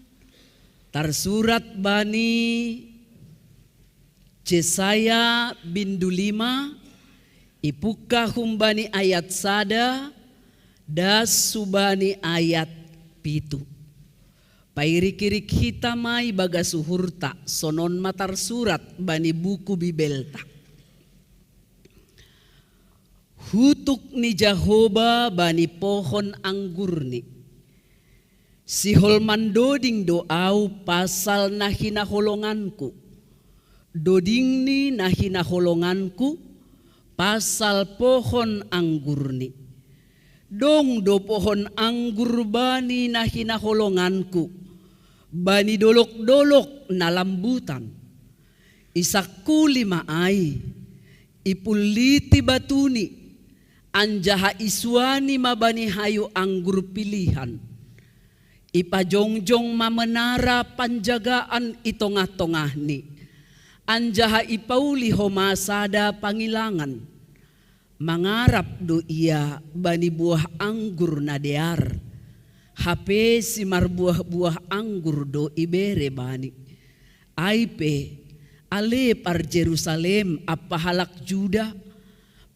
tarsurat bani Yesaya bindu 5, ipuka humbani ayat sada, das subani ayat 7. Pairik-irik hitamai bagas suhurta, sonon matar surat bani buku bibelta. Hutuk ni Jahoba bani pohon anggurni. Sihol mandoding doau pasal nahinaholonganku. Doding ni nahinaholonganku pasal pohon anggurni. Dong do pohon anggur bani nahinaholonganku. Bani dolok-dolok na lambutan. Isakuli maay. Ipuliti batuni. Anjaha iswani mabani hayo anggur pilihan. Ipajongjong mamenara panjagaan itongah-tongah ni. Anjaha ipauli homasada pangilangan. Mangarap do iya bani buah anggur na dear. Hape si marbuah-buah anggur do ibere bani. Aipe ale par Jerusalem apahalak Juda.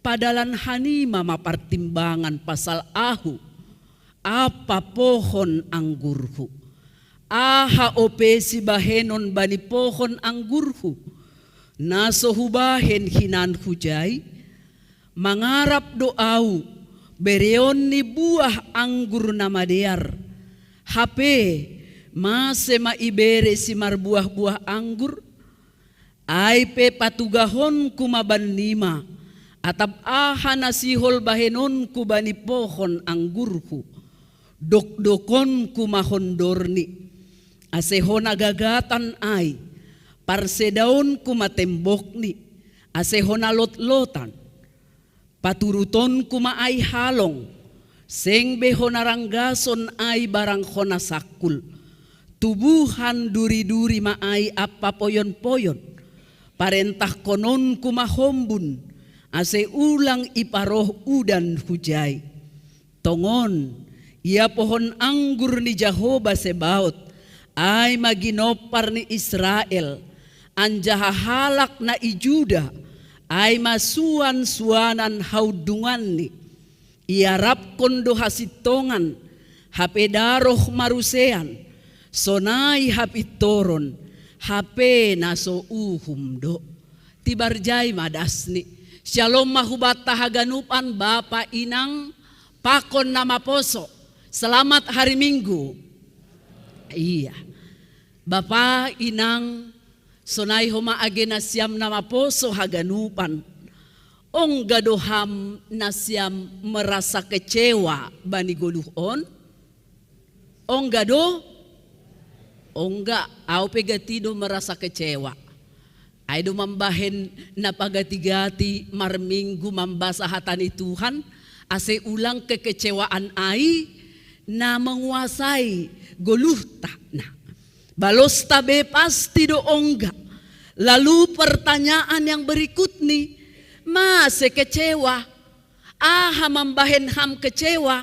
Padalan hanima mapartimbangan pasal ahu. Apa pohon anggurhu. Aha ope si bahenon bani pohon anggurhu. Naso hubahen hinan hujay. Mangarap doau. Bereon ni buah anggur na madear. Hape mase maibere si marbuah-buah anggur. Aipe patugahon kumaban 5. Atap aha nasihol bahenon ku bani pohon anggurku. Dok-dokon kumahondorni. Asehon agagatan ay. Parsedaon kumatembokni. Asehon alot-lotan. Paturuton kumaay halong. Seng behonaranggason ay barang honasakul. Tubuhan duri-duri maay apapoyon-poyon. Parentah konon kumahombun. Ase ulang iparoh udan hujay. Tongon, ia pohon anggur ni Jahoba Sebaot. Ay maginopar ni Israel. Anjaha halak na ijuda. Ay masuan-suanan haudungan ni. Iarap kondo hasitongan, hape daroh marusean, sonai hapit toron, hape naso uhum do. Tibarjay madasni, shalom mahubata haganupan Bapa Inang, pakon nama poso, selamat hari Minggu. Iya, Bapa Inang, sonai homa agena siam nama poso haganupan. Ong gadoham nasyam merasa kecewa bani goluhon. Ong gado, ongga au pegatido merasa kecewa. Aido mambahen na pagati-gati marminggu mambasa hatani Tuhan, ase ulang kekecewaan ai na menguasai goluh takna. Balos tabe pasti do ongga. Lalu pertanyaan yang berikut nih, masih kecewa, mambahen ham kecewa.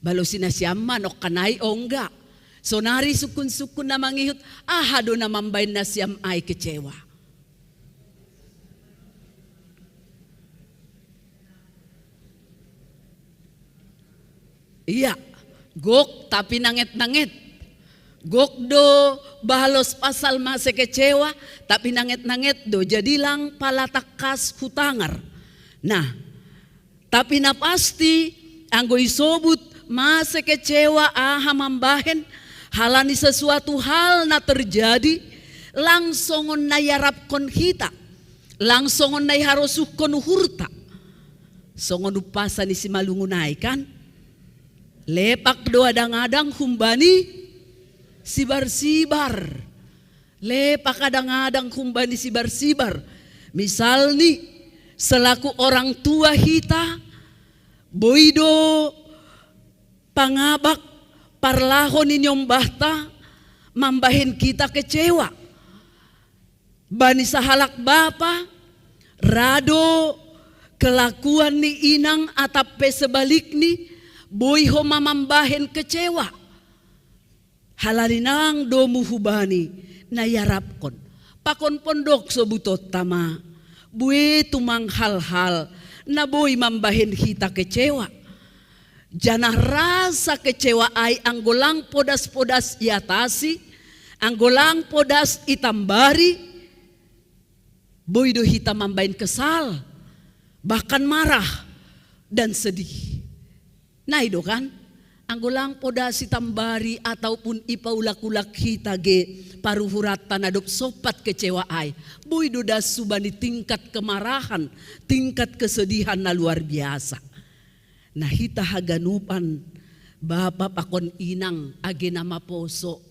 Balosin na siya manok kanay o enggak. Sonari sukun-sukun na mangihut, do na mambahin na siyam ay kecewa. Iya, gok tapi nanget-nanget. Gok do bahalos pasal masih kecewa, tapi nanget-nanget do jadilang palatakas hutangar. Nah, tapi na pasti anggo isobut masih kecewa mambahen halani sesuatu hal na terjadi langsungon na yarap kon hita, langsungon na harusuk kon hurta. Songon upasa ni si malungunay kan, lepak do adang-adang humbani sibar-sibar. Lepak kadang-kadang kumbani sibar-sibar. Misal nih, selaku orang tua kita, boido pangabak parlahon inyong bahta, mambahin kita kecewa. Bani sahalak bapa, rado kelakuan ni inang atape sebalik ni, boiho mamambahin kecewa. Halalinang domu hubani na yarapkon. Pakon pondok sobutot tama. Bue tumang hal-hal na boy mambahin kita kecewa. Janah rasa kecewa ay anggolang podas-podas iatasi. Anggolang podas itambari. Boy do hita mambahin kesal. Bahkan marah dan sedih. Nah itu kan. Anggolang podas itambari ataupun ipaulak-ulak hita ge paruhurat tanadop sopat kecewa ay. Boy dodas subani tingkat kemarahan, tingkat kesedihan na luar biasa. Nah hita haganupan Bapa pakon inang age nama poso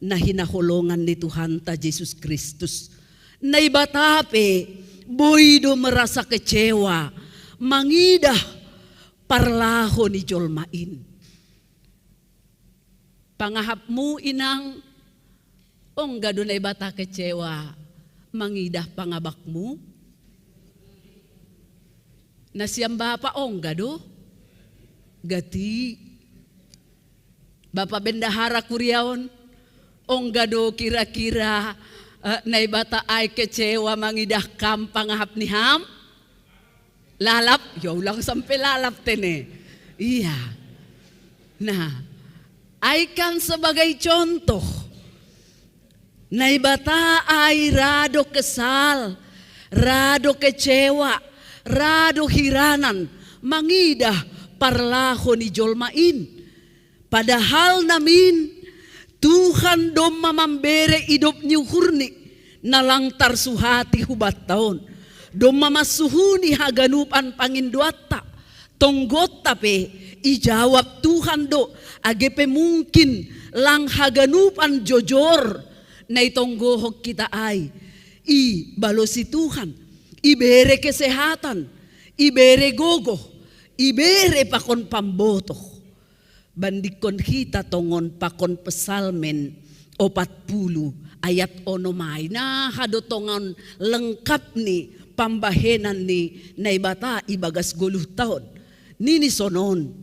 na hinaholongan ni Tuhan ta Yesus Kristus. Na ibatape boy do merasa kecewa, mangidah parlaho ni jolmain. Pangahapmu inang, ongga dunay bata kecewa, mangidah pangabakmu. Nasiyam bapa ongga do, gati. Bapa bendahara kuryaon, ongga do kira-kira nay bata ay kecewa mangidah kam pangahap ni ham. Lalap, yaw lang sampai lalap tene. Iya. Nah, ay kan sebagai contoh, naibata ay rado kesal, rado kecewa, rado hiranan, mangidah parlaho ni jolmain. Padahal namin, Tuhan dom mamambere idop nyuhurni, nalangtar suhati hubat taon. Dom mamasuhuni haganupan panginduata, tonggot tape, ijawab Tuhan do, agepe mungkin lang haganupan jojor na itonggohok kita ay i balosi Tuhan, ibere kesehatan, ibere gogo, ibere pakon pamboto. Bandikon kita tongon pakon pesalmen 40 ayat onomay na hadotongan lengkap ni pambahenan ni naibata ibagas 10 tahun. Nini sonon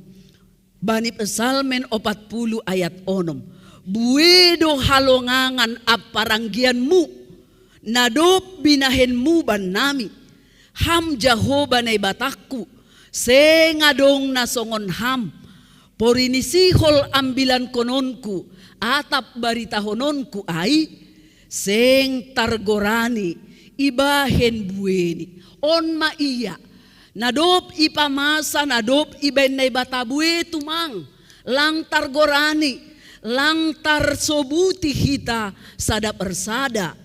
bani pesalmen 40 ayat onom. Buedo halongangan aparanggianmu, nadop binahenmu ban nami. Ham Jehovah na ibatakku, sengadong nasongon ham, porinisihol ambilan kononku, atap baritahononku ay, seng targorani, ibahen bueni, on maiya, nadop ipamasa, nadop iben na ibatabue tumang, lang targorani, lang tarsobuti hita, sada persada,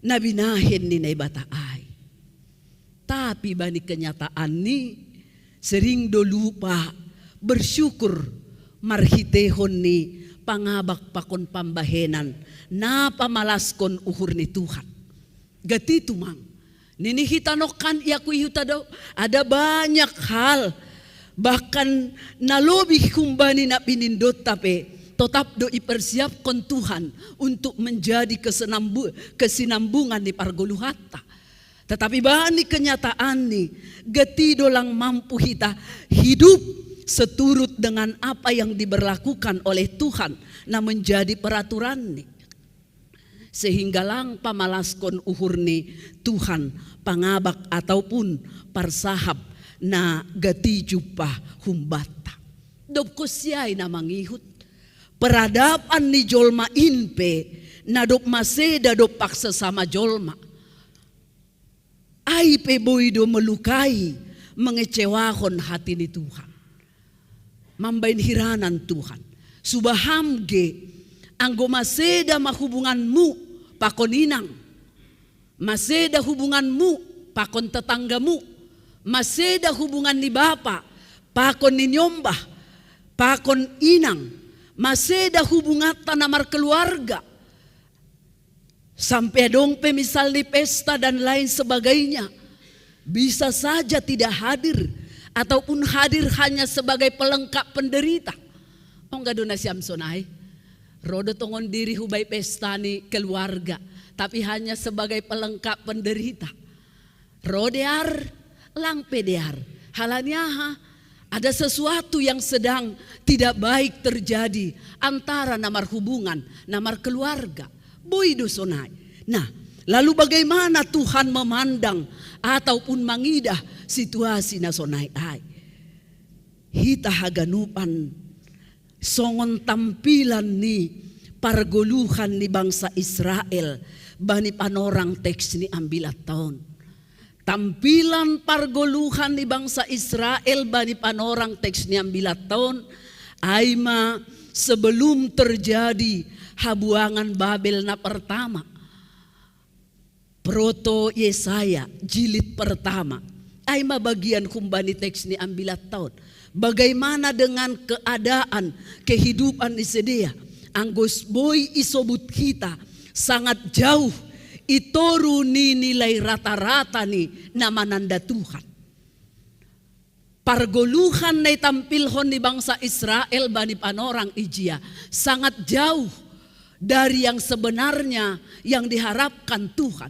nabinahin ni naibataay. Tapi bani kenyataan ni sering do lupa bersyukur marhitehon ni pangabak pakon pambahenan na pamalaskon uhur ni Tuhan. Gati tumang ninihitanokan iaku ihutado ada banyak hal bahkan nalobih kumbani na pinindot tapi tetap do ipersiapkan Tuhan untuk menjadi kesinambungan di pargoluhata. Tetapi bani kenyataan nih, getido lang mampu kita hidup seturut dengan apa yang diberlakukan oleh Tuhan na menjadi peraturan nih. Sehingga lang pamalaskon uhur nih Tuhan pangabak ataupun parsahap na gati jupah humbata. Dop ko siya'y na mangihut. Peradaban ni jolma inpe na dop maseda dop paksa sama jolma. Ay peboido melukai, mengecewahon hati ni Tuhan. Mambain hiranan Tuhan. Subahamge, anggo maseda mahubunganmu pakon inang. Maseda hubunganmu pakon tetanggamu. Maseda hubungan ni bapa pakon ni nyombah, pakon inang. Maseda hubungan tanamar keluarga. Sampai dong pemisal di pesta dan lain sebagainya. Bisa saja tidak hadir. Ataupun hadir hanya sebagai pelengkap penderita. Enggak dona siam sonai. Rodo tongon diri hubai pesta ni keluarga. Tapi hanya sebagai pelengkap penderita. Rodear, lang pedear. Halanya ada sesuatu yang sedang tidak baik terjadi. Antara namar hubungan, namar keluarga. Boido sonai. Nah, lalu bagaimana Tuhan memandang ataupun mangidah situasi na sonai ai. Hita haganupan songon tampilan ni pargoluhan ni bangsa Israel bani panorang teks ni ambilat tahun. Tampilan pargoluhan ni bangsa Israel bani panorang teks ni ambilat tahun aima sebelum terjadi habuangan Babel na pertama. Proto Yesaya jilid pertama. Ay mabagian kumbani teks ni ambilat tahun. Bagaimana dengan keadaan kehidupan di sedia. Anggos boy isobut kita sangat jauh. Itoru ni nilai rata-rata ni namananda Tuhan. Pargoluhan na tampilhon ni bangsa Israel bani panorang ijia sangat jauh dari yang sebenarnya yang diharapkan Tuhan.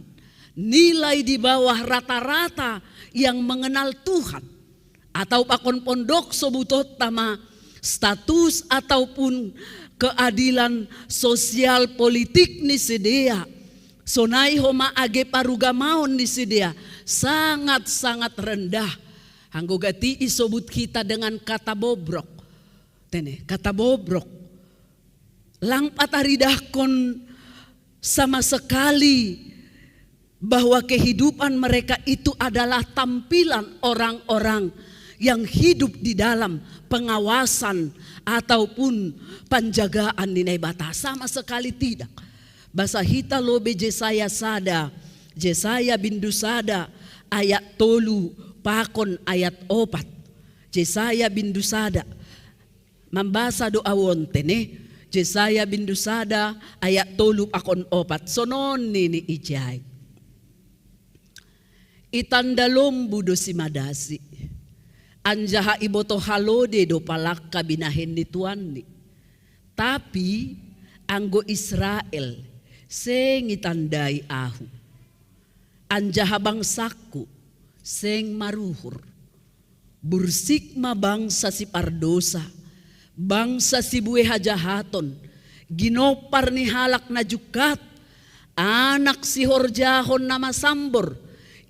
Nilai di bawah rata-rata yang mengenal Tuhan. Atau pakon pondok sobutot tama status ataupun keadilan sosial politik ni sedia. Sonai homa age parugamaon ni sedia. Sangat-sangat rendah. Anggo gati isobut kita dengan kata bobrok. Tene, kata bobrok. Lang pataridahkon sama sekali bahwa kehidupan mereka itu adalah tampilan orang-orang yang hidup di dalam pengawasan ataupun penjagaan nilai batas. Sama sekali tidak. Basa hita lobe Jesaya sada, Jesaya bindu sada ayat 3 pakon ayat 4. Jesaya bindu sada membasa doa wontene. Jesaya bindu sada ayat 3 pakon 4. Sonon nini ijay. Itandalom budo si madasi. Anjaha iboto halode do palak kabinahin ni tuan ni. Tapi anggo Israel seng itandai ahu. Anjaha bangsaku seng maruhur. Bursik ma bangsa si pardosa. Bangsa si buwe hajahaton. Ginopar ni halak na jukat. Anak si horjahon na masambor.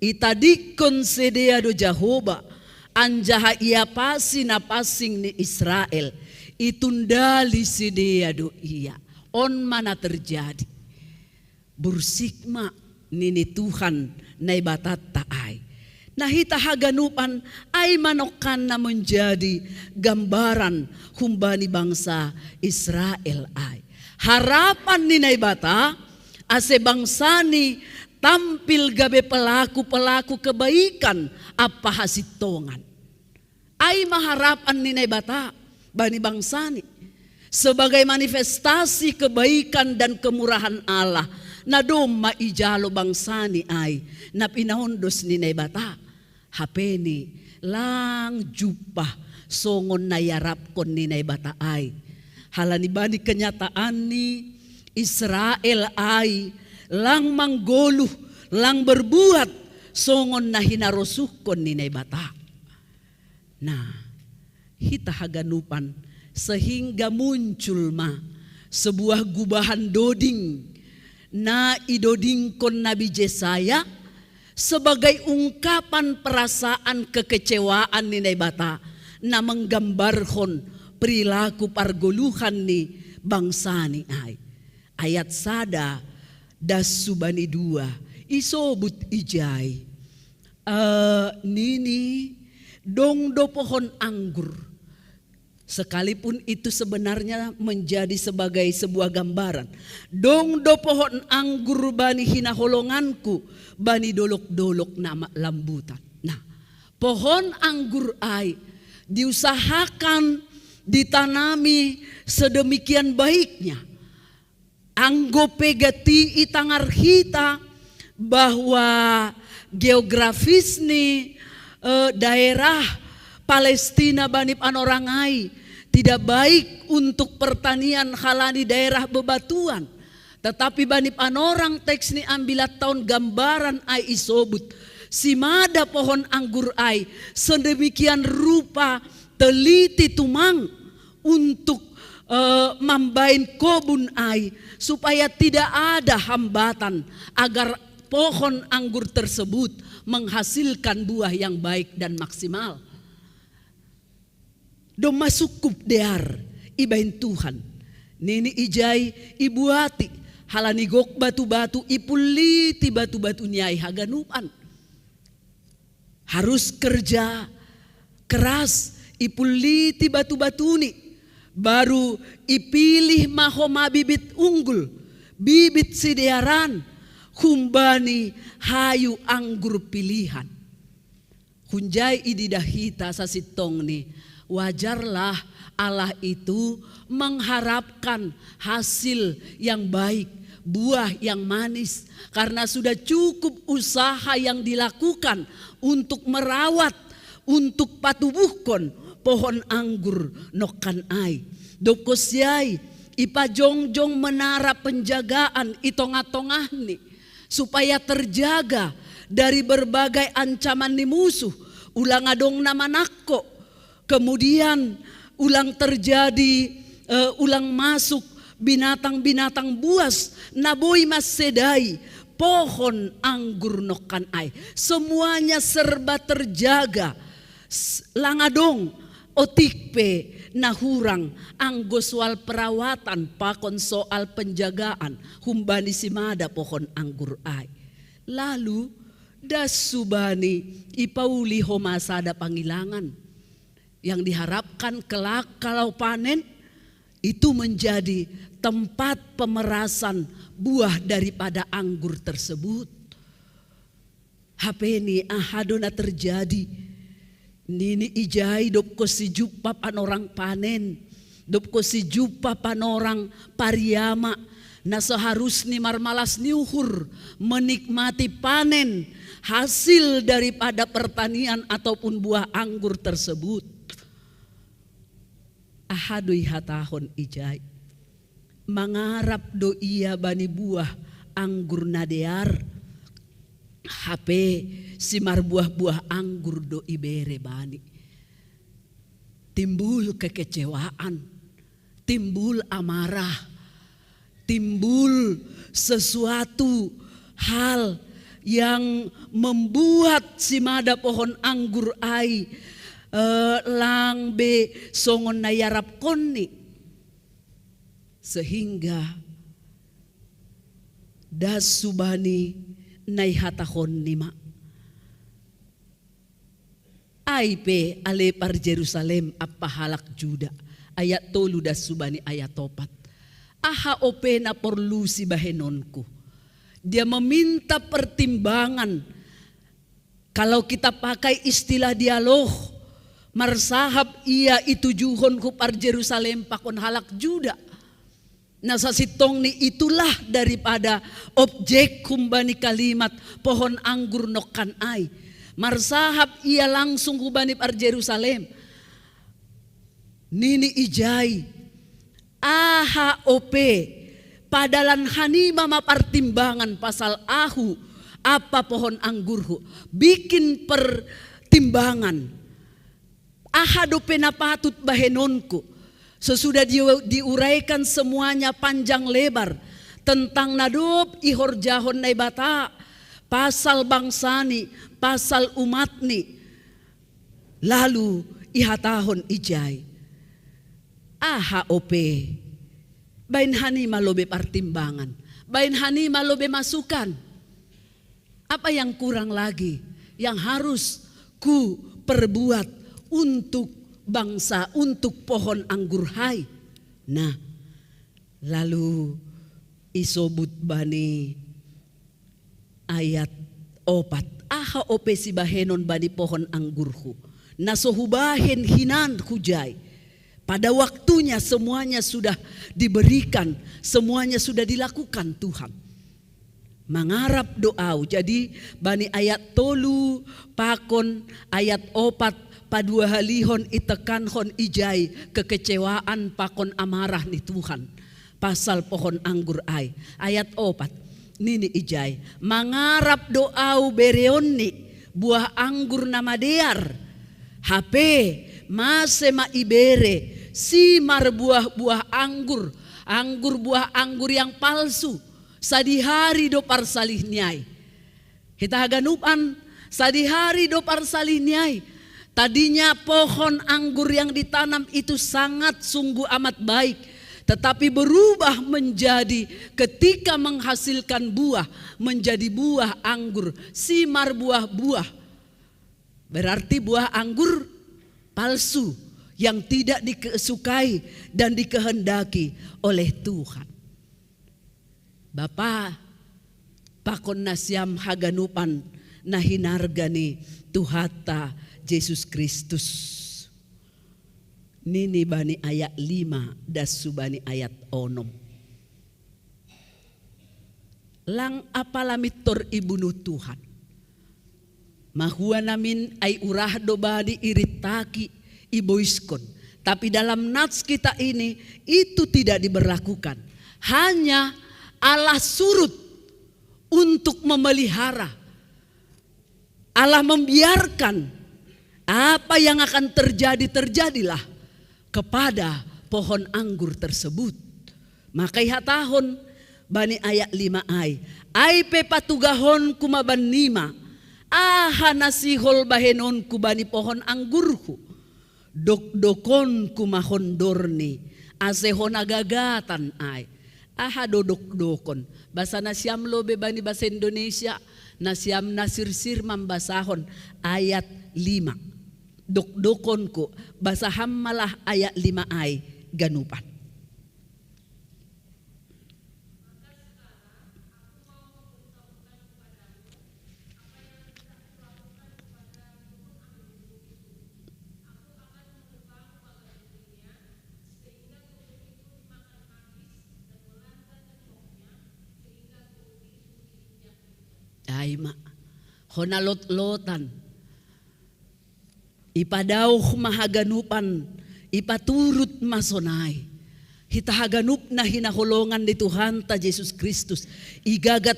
Itadikon sedea do Jahoba. anjaha ia pasi na pasing ni Israel itundali si dia do iya on mana terjadi bursikma nini Tuhan na ibatata ay nahita haganupan ay manokan na menjadi gambaran humbani bangsa Israel ay harapan ni naibata ase bangsa ni tampil gabe pelaku-pelaku kebaikan apa hasitongan. Ay maharapan ni naibata bani bangsa ni sebagai manifestasi kebaikan dan kemurahan Allah na dom maijalo bangsa ni ay na pinahondos ni naibata. Hapeni lang jupah songon na yarap kon ni naibata ay. Halani bani kenyataan ni Israel ay lang manggoluh, lang berbuat songon na hinarosukon ni naibata. Nah, hita haganupan sehingga muncul sebuah gubahan doding na idodingkon Nabi Yesaya sebagai ungkapan perasaan kekecewaan ni naibata na menggambarkan perilaku pargoluhan ni bangsa ni ay. Ayat sada das subani dua isobut ijay nini dong do pohon anggur sekalipun itu sebenarnya menjadi sebagai sebuah gambaran dong do pohon anggur bani hinaholonganku bani dolok-dolok nama lambutan. Nah pohon anggur ay diusahakan ditanami sedemikian baiknya anggo pegati itangar hita bahwa geografis ni daerah Palestina bani panorangai tidak baik untuk pertanian halani daerah bebatuan tetapi bani panorang teks ni ambilat tahun gambaran ai isobut simada pohon anggur ai sedemikian rupa teliti tumang untuk mambain kobun ai supaya tidak ada hambatan agar pohon anggur tersebut menghasilkan buah yang baik dan maksimal. Doma sukup dear ibain Tuhan nini ijai ibuati halani gok batu-batu ipuliti batu-batu nyai haganupan harus kerja keras ipuliti batu-batu ni baru ipilih mahoma bibit unggul bibit sidearan humbani hayu anggur pilihan hunjai ididahita sasitong ni wajarlah Allah itu mengharapkan hasil yang baik buah yang manis karena sudah cukup usaha yang dilakukan untuk merawat untuk patubuhkon pohon anggur nokan ai dokosyai ipajongjong menara penjagaan itonga-tongah ni supaya terjaga dari berbagai ancaman ni musuh ulang adong nama nakko kemudian ulang terjadi ulang masuk binatang-binatang buas naboy mas sedai pohon anggur nokan ai semuanya serba terjaga langadong otikpe nahurang anggo soal perawatan pakon soal penjagaan humbani simada pohon anggur ai lalu dasubani ipauli homasada pangilangan yang diharapkan kelak kalau panen itu menjadi tempat pemerasan buah daripada anggur tersebut. Hapeni ahadona terjadi nini ijai dopko si jupa panorang panen dopko si jupa panorang pariyama na seharusnya marmalas niuhur menikmati panen hasil daripada pertanian ataupun buah anggur tersebut. Ahadui hatahon ijai mangarap do iya bani buah anggur nadear hape simar buah-buah anggur do ibere bani timbul kekecewaan timbul amarah timbul sesuatu hal yang membuat simada pohon anggur ai lang be songon na yarap konni. Sehingga das subani naihatahon nima. Ay pe ale par Jerusalem apahalak Juda. Ayat 3 das subani ayat 4. Aha ope na porlu si bahenonku. Dia meminta pertimbangan. Kalau kita pakai istilah dialog, marsahap ia itujuhon ku par Jerusalem pakon halak Juda. Nah sasitong ni itulah daripada objek kumbani kalimat pohon anggur nokan ay. Marsahap ia langsung kubani par Jerusalem. Nini ijai. Aha ope. Padalan hanima mapartimbangan pasal ahu. Apa pohon anggurhu. Bikin pertimbangan. Aha dope na patut bahenonku. Sesudah diuraikan semuanya panjang lebar. Tentang nadop ihor jahon naibata. Pasal bangsani. Pasal umatni. Lalu ihatahon ijai. Aha ope. Bain hanima lobe pertimbangan. Bain hanima lobe masukan. Apa yang kurang lagi yang harus ku perbuat untuk bangsa, untuk pohon anggur hai. Nah, lalu isobut bani ayat 4. Aha ope si bahenon bani pohon anggurhu. Nasohubahen hinan hujai. Pada waktunya semuanya sudah diberikan, semuanya sudah dilakukan Tuhan. Mangarap doa. Jadi bani ayat 3 pakon ayat 4 padua halihon itekanhon ijai kekecewaan pakon amarah ni Tuhan. Pasal pohon anggur ay. Ayat 4 nini ijai. Mangarap doa bereonni buah anggur nama dear. HP masema ibere simar buah-buah anggur. Anggur buah anggur yang palsu. Sadihari do parsalih niay. Kita ganupan sadihari do parsalih niay. Tadinya pohon anggur yang ditanam itu sangat sungguh amat baik. Tetapi berubah menjadi ketika menghasilkan buah. Menjadi buah anggur. Simar buah-buah. Berarti buah anggur palsu. Yang tidak disukai dan dikehendaki oleh Tuhan. Bapa, pakon nasyam haganupan nahinargani Tuhata Yesus Kristus. Nini bani ayat 5 dasu bani ayat 6. Lang apalamitor ibunu Tuhan. Mahua namin ay urah do bani iritaki iboiskon. Tapi dalam nats kita ini itu tidak diberlakukan. Hanya Allah surut untuk memelihara. Allah membiarkan apa yang akan terjadi terjadilah kepada pohon anggur tersebut. Maka ihatahon bani ayat 5 ay pe patugahon kumaban nima aha nasihol bahenon ku bani pohon anggurku dok-dokon kumahondorni asehon agagatan ay. Aha dodok-dokon. Basa nasyam lobe bani bahasa Indonesia. Nasyam nasirsir mambasahon. Ayat 5. Dok-dokon ko. Basa hammalah ayat 5 ay. Ganupan. Ay ma, honalot-lotan, ipadaw mahaganupan, ipaturut masonay. Hitahaganup na hinaholongan ni Tuhan ta Jesus Kristus. Igagat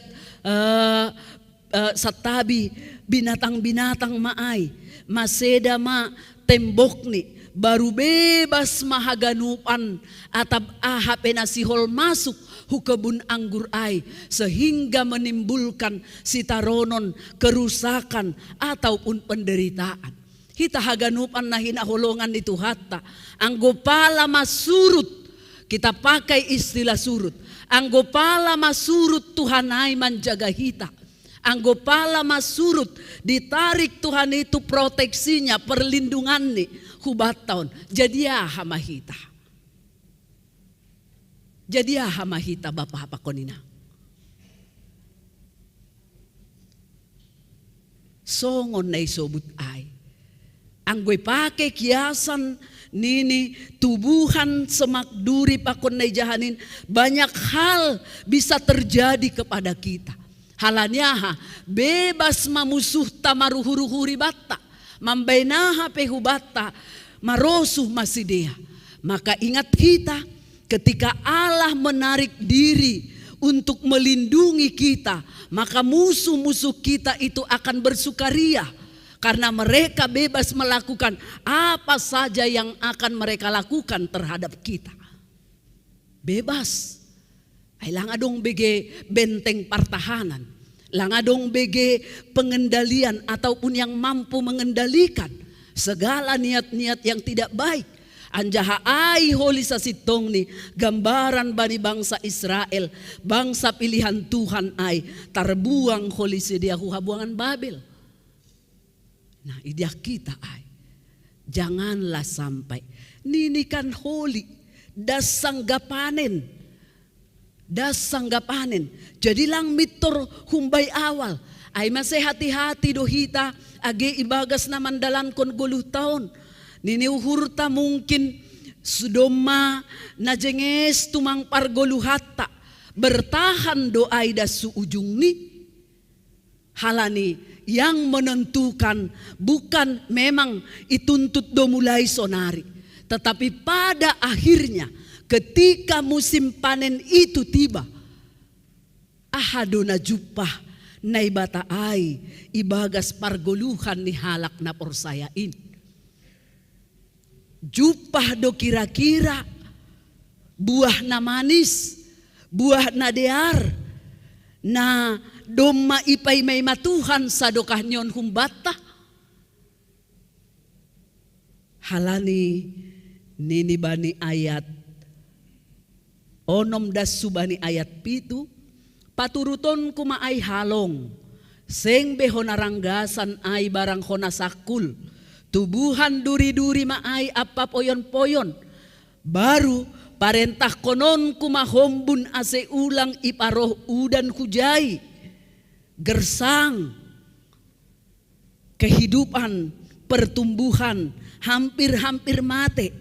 sa tabi binatang-binatang maay, maseda ma tembok ni, baru bebas mahaganupan atap ahape na sihol masuk hukebun anggur ay sehingga menimbulkan sitaronon, kerusakan ataupun penderitaan. Hita haganupan na hinahulungan ni Tuhata. Ang gopala masurut, kita pakai istilah surut. Ang gopala masurut Tuhan ay menjaga hita. Ang gopala masurut, ditarik Tuhan itu proteksinya, perlindungan ni hubat tahun. Jadi ya hamahita. Jadi ya hamahita Bapak apa konina. Songon na isobut ay. Ang goy pake kiasan nini tubuhan semakduri pakon na jahanin. Banyak hal bisa terjadi kepada kita. Halanya bebas mamusuh tamaruhuri bata. Mambainaha pehubata marosuh masidia. Maka ingat kita ketika Allah menarik diri untuk melindungi kita, maka musuh-musuh kita itu akan bersukaria karena mereka bebas melakukan apa saja yang akan mereka lakukan terhadap kita. Bebas. Ay langadong bege benteng pertahanan, langadong bege pengendalian ataupun yang mampu mengendalikan segala niat-niat yang tidak baik. Anjaha ay holi sa sitong ni gambaran bani bangsa Israel, bangsa pilihan Tuhan ay tarbuang holi sedia huhabuangan Babel. Nah idia kita ay janganlah sampai ninikan holi dasanggapanen. Jadi lang mitor humbay awal ay masih hati-hati dohita age ibagas na mandalan kon 10 taon. Niniuhurta mungkin sudoma na jenges tumang pargoluhata bertahan doai da suujung ni halani yang menentukan bukan memang ituntut do mulai sonari, tetapi pada akhirnya ketika musim panen itu tiba ahado na jupah na ibata ay ibagas pargoluhan ni halak na porsayain. Jupah do kira-kira buah na manis, buah na dear, na doma ipay may matuhan sa dokah nyon humbata. Halani ninibani ayat onom das subani ayat 7, paturuton kumaay halong, seng beho naranggasan ay barang hona sakul, tubuhan duri-duri maay apa poyon-poyon, baru parentah konon kumahombun ase ulang iparoh udan hujai, gersang, kehidupan, pertumbuhan, hampir-hampir mate,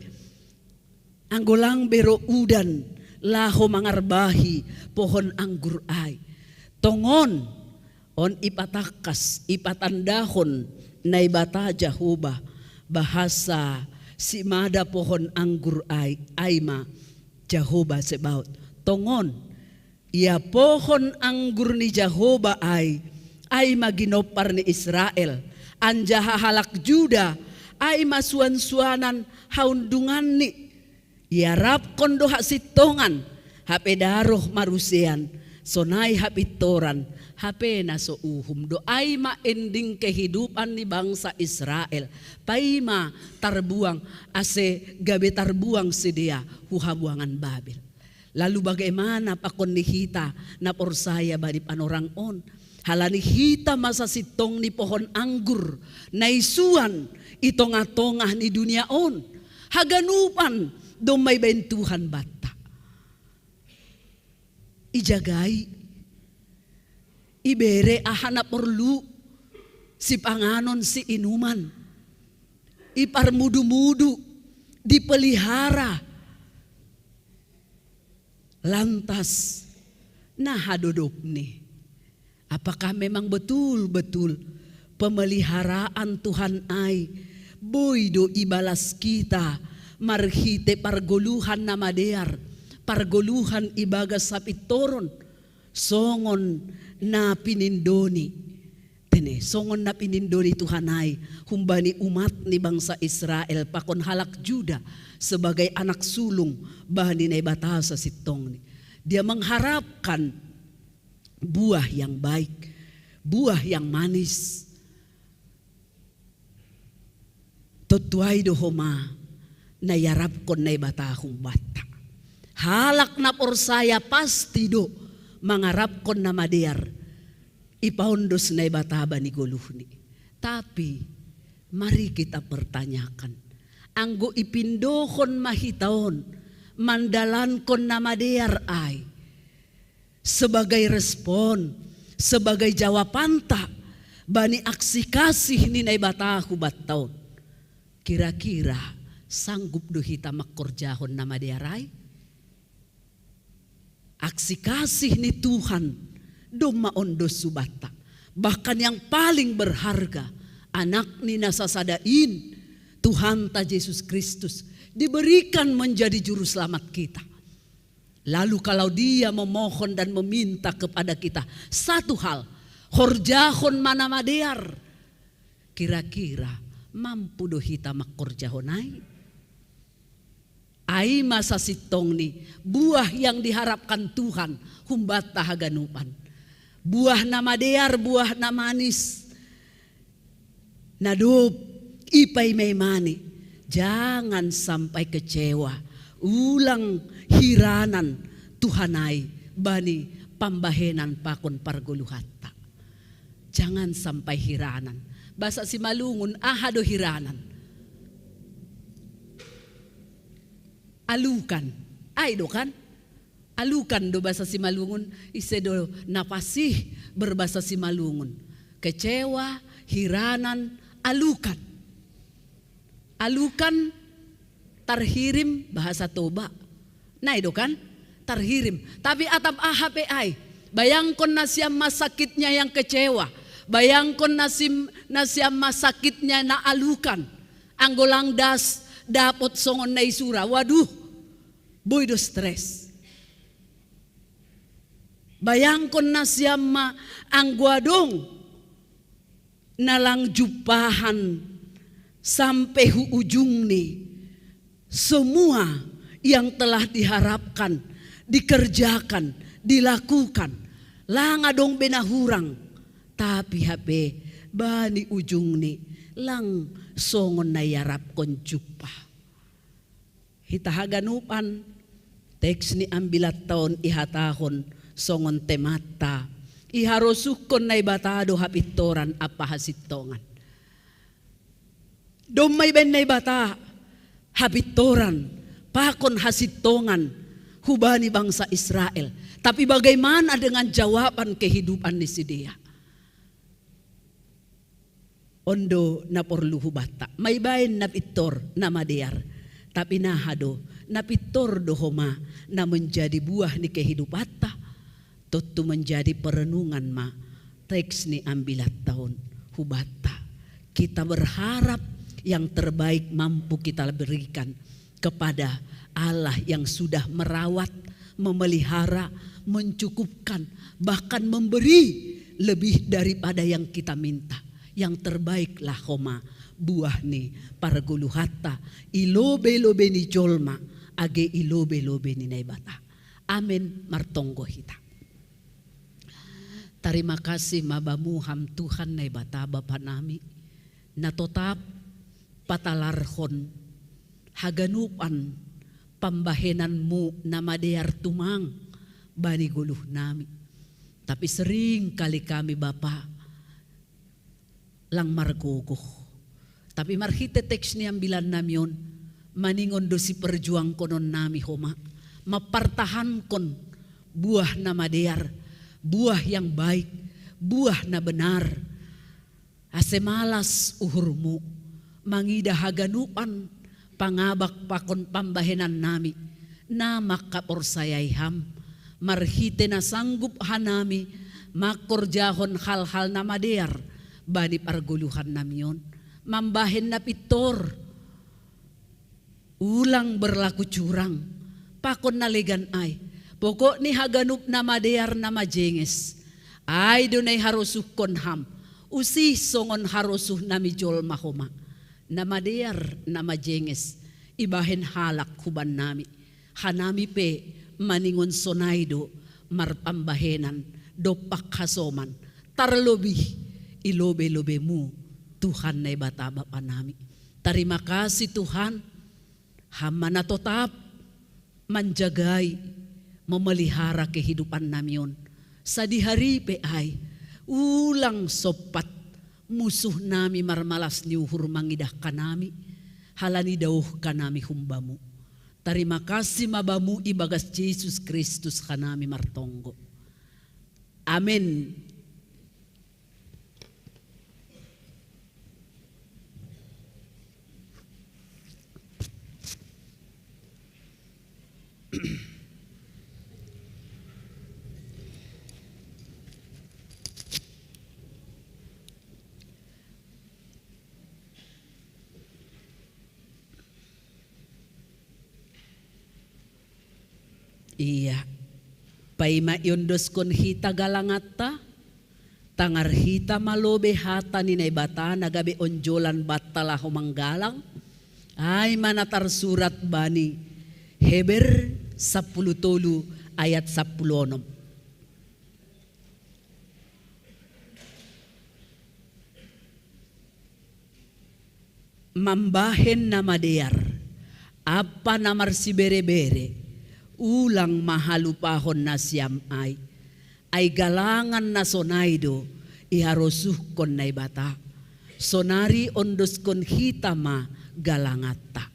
anggolang bero udan, laho mangarbahi pohon anggur ay, tongon, on ipatakas, ipatandahon, naibata Jahoba bahasa si mada pohon anggur ay ma Jahoba sebaut tongon ia pohon anggur ni Jahoba ay maginopar ni Israel anjaha halak Juda ay masuan-suanan haundungan ni iarap kondo hak sitongan hape daroh marusian sonai hapitoran hape na so uhum doay maending kehidupan ni bangsa Israel paima tarbuang ase gabe tarbuang sedia huhabuangan Babel. Lalu bagaimana pakon ni hita na porsaya bari panorang on halani hita masa sitong ni pohon anggur na isuan itong-atongah ni dunia on haganupan domay bentuhan bata ijagay ibere ahana perlu si panganon si inuman iparmudu-mudu dipelihara lantas nahadodop nih apakah memang betul-betul pemeliharaan Tuhan ay boydo ibalas kita marhite pargoluhan na madear pargoluhan ibagas sapitoron songon na pinindoni tene songon na pinindoni Tuhanay humbani umat ni bangsa Israel pakon halak Juda sebagai anak sulung bahani na ibata sa sitong ni dia mengharapkan buah yang baik buah yang manis Tutuay do homa na yarap kon na ibatahong bata. Halak na porsaya pasti do mangarap kon na madiar ipaundos na ibataba ni guluhni. Tapi mari kita pertanyakan, anggo ipindokon mahitaon mandalan kon na madiar ay sebagai respon, sebagai jawaban ta bani aksi kasih ni naibatahu bataon. Kira-kira sanggup do hita makorjahon na madiaray? Aksi kasih ni Tuhan dumaon do subata. Bahkan yang paling berharga, anak ni nasasadain, Tuhan ta Yesus Kristus diberikan menjadi juru selamat kita. Lalu kalau dia memohon dan meminta kepada kita satu hal, horjahon mana madear, kira-kira mampu do hita makorjahonai? Ai masa sitong ni buah yang diharapkan Tuhan humbata haganupan. Buah na madear, buah na manis. Nadop ipay may mani. Jangan sampai kecewa. Ulang hiranan Tuhanay bani pambahenan pakon parguluhatta. Jangan sampai hiranan. Basa si malungun ahado hiranan. Alukan, ay do kan? Alukan do bahasa si malungun, isedo napasih berbahasa si malungun. Kecewa, hiranan, alukan. Alukan, tarhirim bahasa toba. Nah do kan? Tarhirim. Tapi atap ahape ay, bayangkon na siya masakitnya yang kecewa. Bayangkon na siya masakitnya na alukan. Anggolang das dapat songon na isura. Waduh, boy do stress. Bayangkon na siya ang guadong nalang jupahan sampai ujung ni. Semua yang telah diharapkan, dikerjakan, dilakukan. Lang adong benahurang. Tapi hape bani ujung ni lang songon na yarap kon jupa. Hitahaganupan teks ni ambilat taon ihatahon songon temata. Iharosukon na ibatado hapitoran apa hasitongan. Domay ben na ibata hapitoran pakon hasitongan hubani bangsa Israel. Tapi bagaimana dengan jawaban kehidupan ni si dia? Ondo na porluhu bata. May bayin na pitor na madear. Tapi nahado na pitor dohoma na menjadi buah ni kehidupata. Tutu menjadi perenungan ma. Teks ni ambilat tahun hubata. Kita berharap yang terbaik mampu kita berikan kepada Allah yang sudah merawat, memelihara, mencukupkan, bahkan memberi lebih daripada yang kita minta. Yang terbaiklah homa buah ni para guluhata ilobe-lobe ni jolma age ilobe-lobe ni naibata. Amin martonggo hita. Terima kasih mabamuham Tuhan naibata Bapa nami na totap patalarhon haganupan pambahenanmu na madear tumang bani guluh nami. Tapi sering kali kami Bapa lang margogo. Tapi marhite teks ni ambilan namyon maningon do si perjuang konon nami homa. Mapartahan kon buah na madear, buah yang baik, buah na benar. Asemalas uhurmu, mangida haganupan, pangabak pakon pambahenan nami, na makaporsayayham, marhite na sanggup hanami, makorjahon hal-hal na madear, bani parguluhan namyon, mambahen na pitor, ulang berlaku curang, pakon naligan ay, pokok ni haganup na madear na majenges, ay dunay harusuh konham, usi songon harusuh nami jol mahoma, na madear na majenges, ibahen halak huban nami, hanami pe maningon sonaydo, marpambahenan, dopak hasoman, tarlobih, ilobe-lobe mu Tuhan na ibata Bapa nami. Terima kasih Tuhan, hamba na tetap menjagai, memelihara kehidupan namion. Sadihari peai, ulang sopat, musuh nami marmalas niuhur mangidah kanami, halani dauh kanami humbamu. Terima kasih mabamu ibagas Yesus Kristus kanami martonggo. Amin. Iya, paima yondos kon hita galangata, tangar hita malobe hata ni bata nagabe onjolan batala humanggalang, ay manatar surat bani Heber 10 ayat 10. Mambahen na madear, apa namar si bere-bere, ulang mahalupahon na siyam ay galangan na sonaydo, iharosuh kon na bata, sonari ondos kon hitama galangata.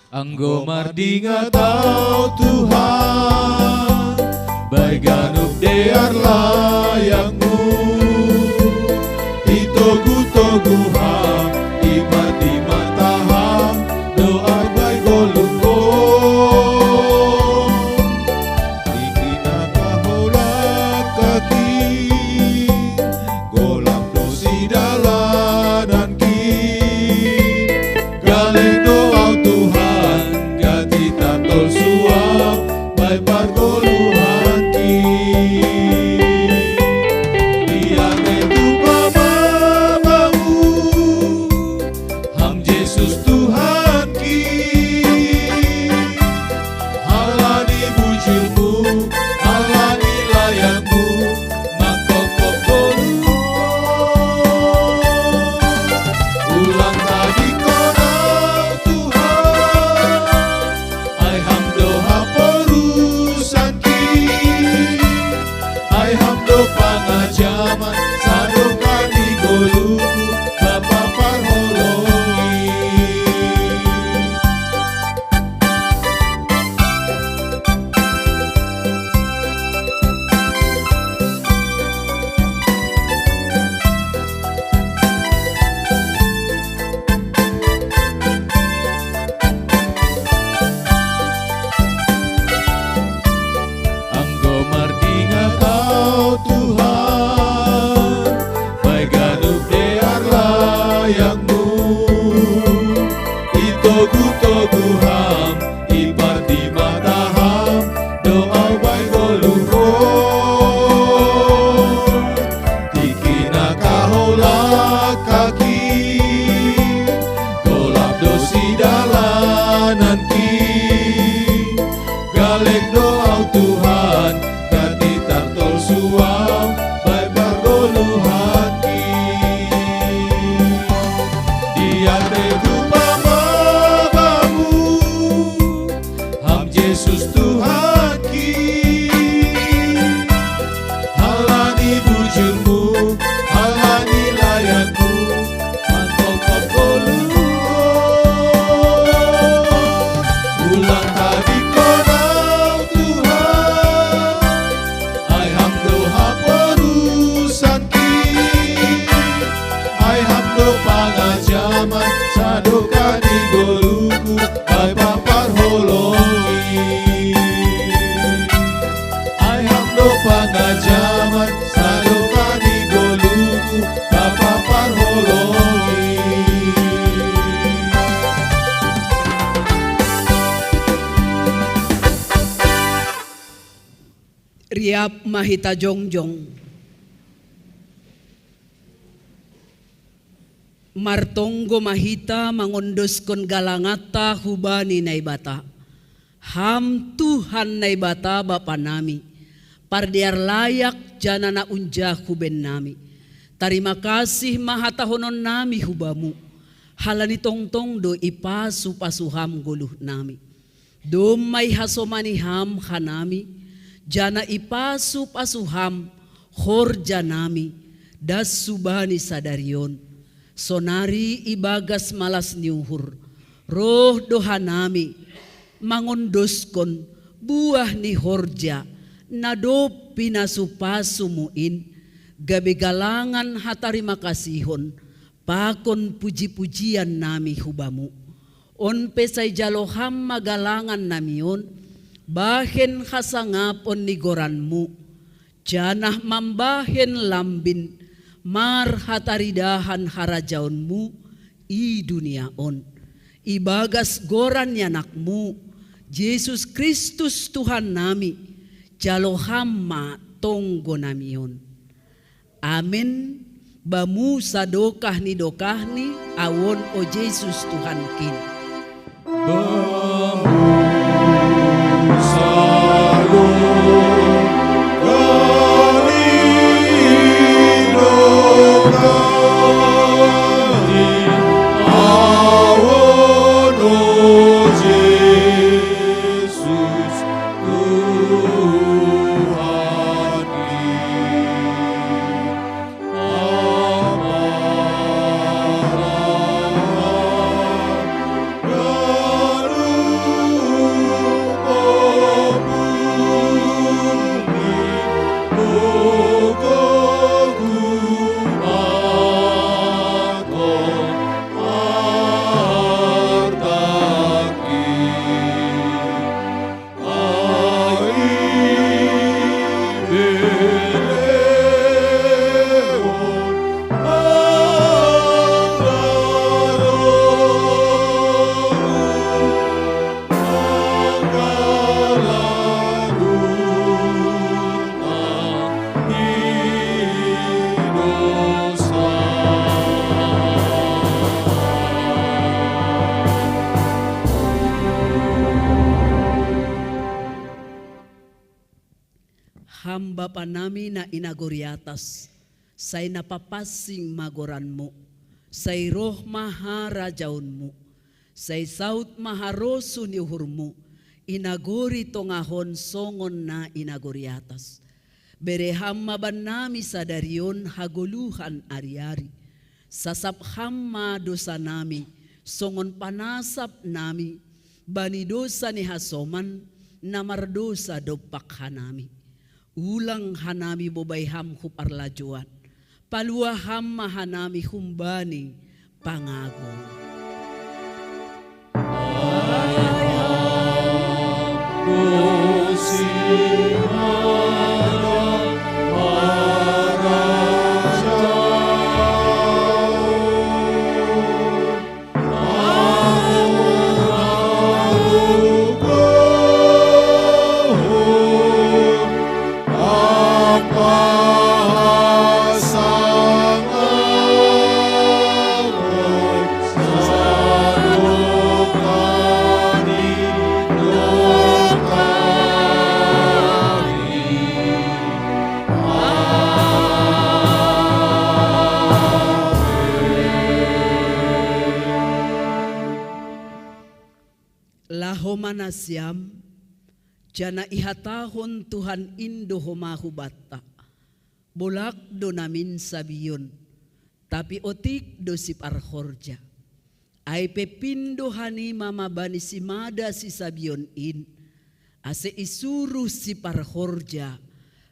Anggo mardinga tau Tuhan, baik ganup dear layakmu, itogu-toguham, imat-imataham, doa baik golungkong, toguham ibar di mataham doa bai goluhur tikina kahola kaki golap dosi dalanan ki galek doa Tuhan gati tartol suam bai bargoluhan ki dia tegupa mabamu ham Yesus Tuhan ki halani bujurmu halani layakmu mantap bergoluhan ulang tadi konau Tuhan I ham doha perusan ki I ham do pangajaman sadoka di goluku I papar holongi I ham do pangajaman sadoka di goluku I papar holongi. Riap mahita jongjong. Martonggo mahita mangondoskon galangata hubani naibata. Ham Tuhan naibata Bapa nami. Pardiar layak janana unjah huben nami. Terima kasih mahatahonon nami hubamu. Halani tongtong do ipasu pasuham goluh nami. Domai hasomani ham hanami. Jana ipasu pasuham hor janami. Das subani sadarion. Sonari ibagas malas niuhur. Roh dohanami. Mangondoskon buah ni horja. Nado pinasupasumuin. Gabi galangan hatarima kasihon. Pakon puji-pujian nami hubamu. On pesay jaloham magalangan namion. Bahen hasangapon ni goranmu. Janah mambahen lambin. Mar hataridahan harajaonmu. I duniaon. Ibagas goran yanakmu. Yesus Kristus Tuhan nami. Jalohama tonggo namion. Amin. Bamu sadokah ni awon o Yesus Tuhan kin. Bapa nami na inagoriatas, say napapasing magoranmo, say roh maharajaonmo, say saut maharoso ni uhurmo, inagori tongahon songon na inagoriatas. Bereham maban nami sa darion haguluhan ari-ari, sasapham ma dosa nami, songon panasap nami, bani dosa ni hasoman, namardosa dopak hanami. Ulang hanami bobayham huparlajuan, paluaham mahanami humbani pangago. lahomanasyam, jana ihatahon Tuhan Indo homahubata, bolak do namin sabiyon, tapi otik do si parhorja. Ay pepindo hani mamabani si mada si sabiyon in, ase isuru si parhorja,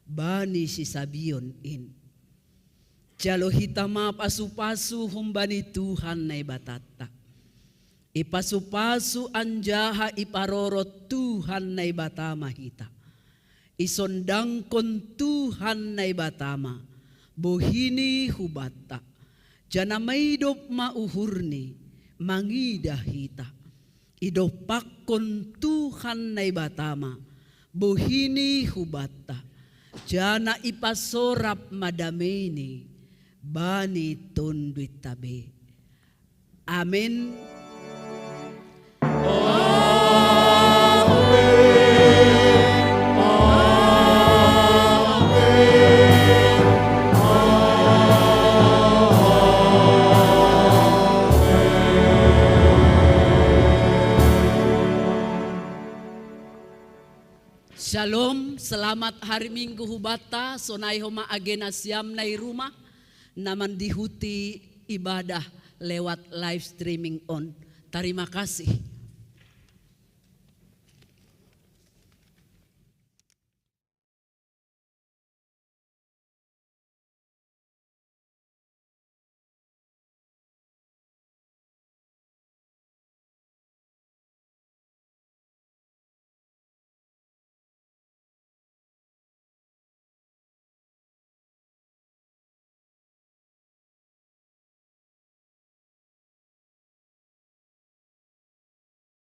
bani si sabiyon in. Jalo hitama pasu-pasu humbani Tuhan na ibatata. Ipasu-pasu anjaha iparorot Tuhan na ibatama hita. Isondang kon Tuhan na ibatama, bohini hubata. Jana maidop mauhurni, mangida hita. Idopak kon Tuhan na ibatama, bohini hubata. Jana ipasorap madameni, bani tonduit tabi. Amen. Shalom, selamat hari Minggu hubata, sonai homa agena siam nai rumah, naman dihuti ibadah lewat live streaming on. Terima kasih.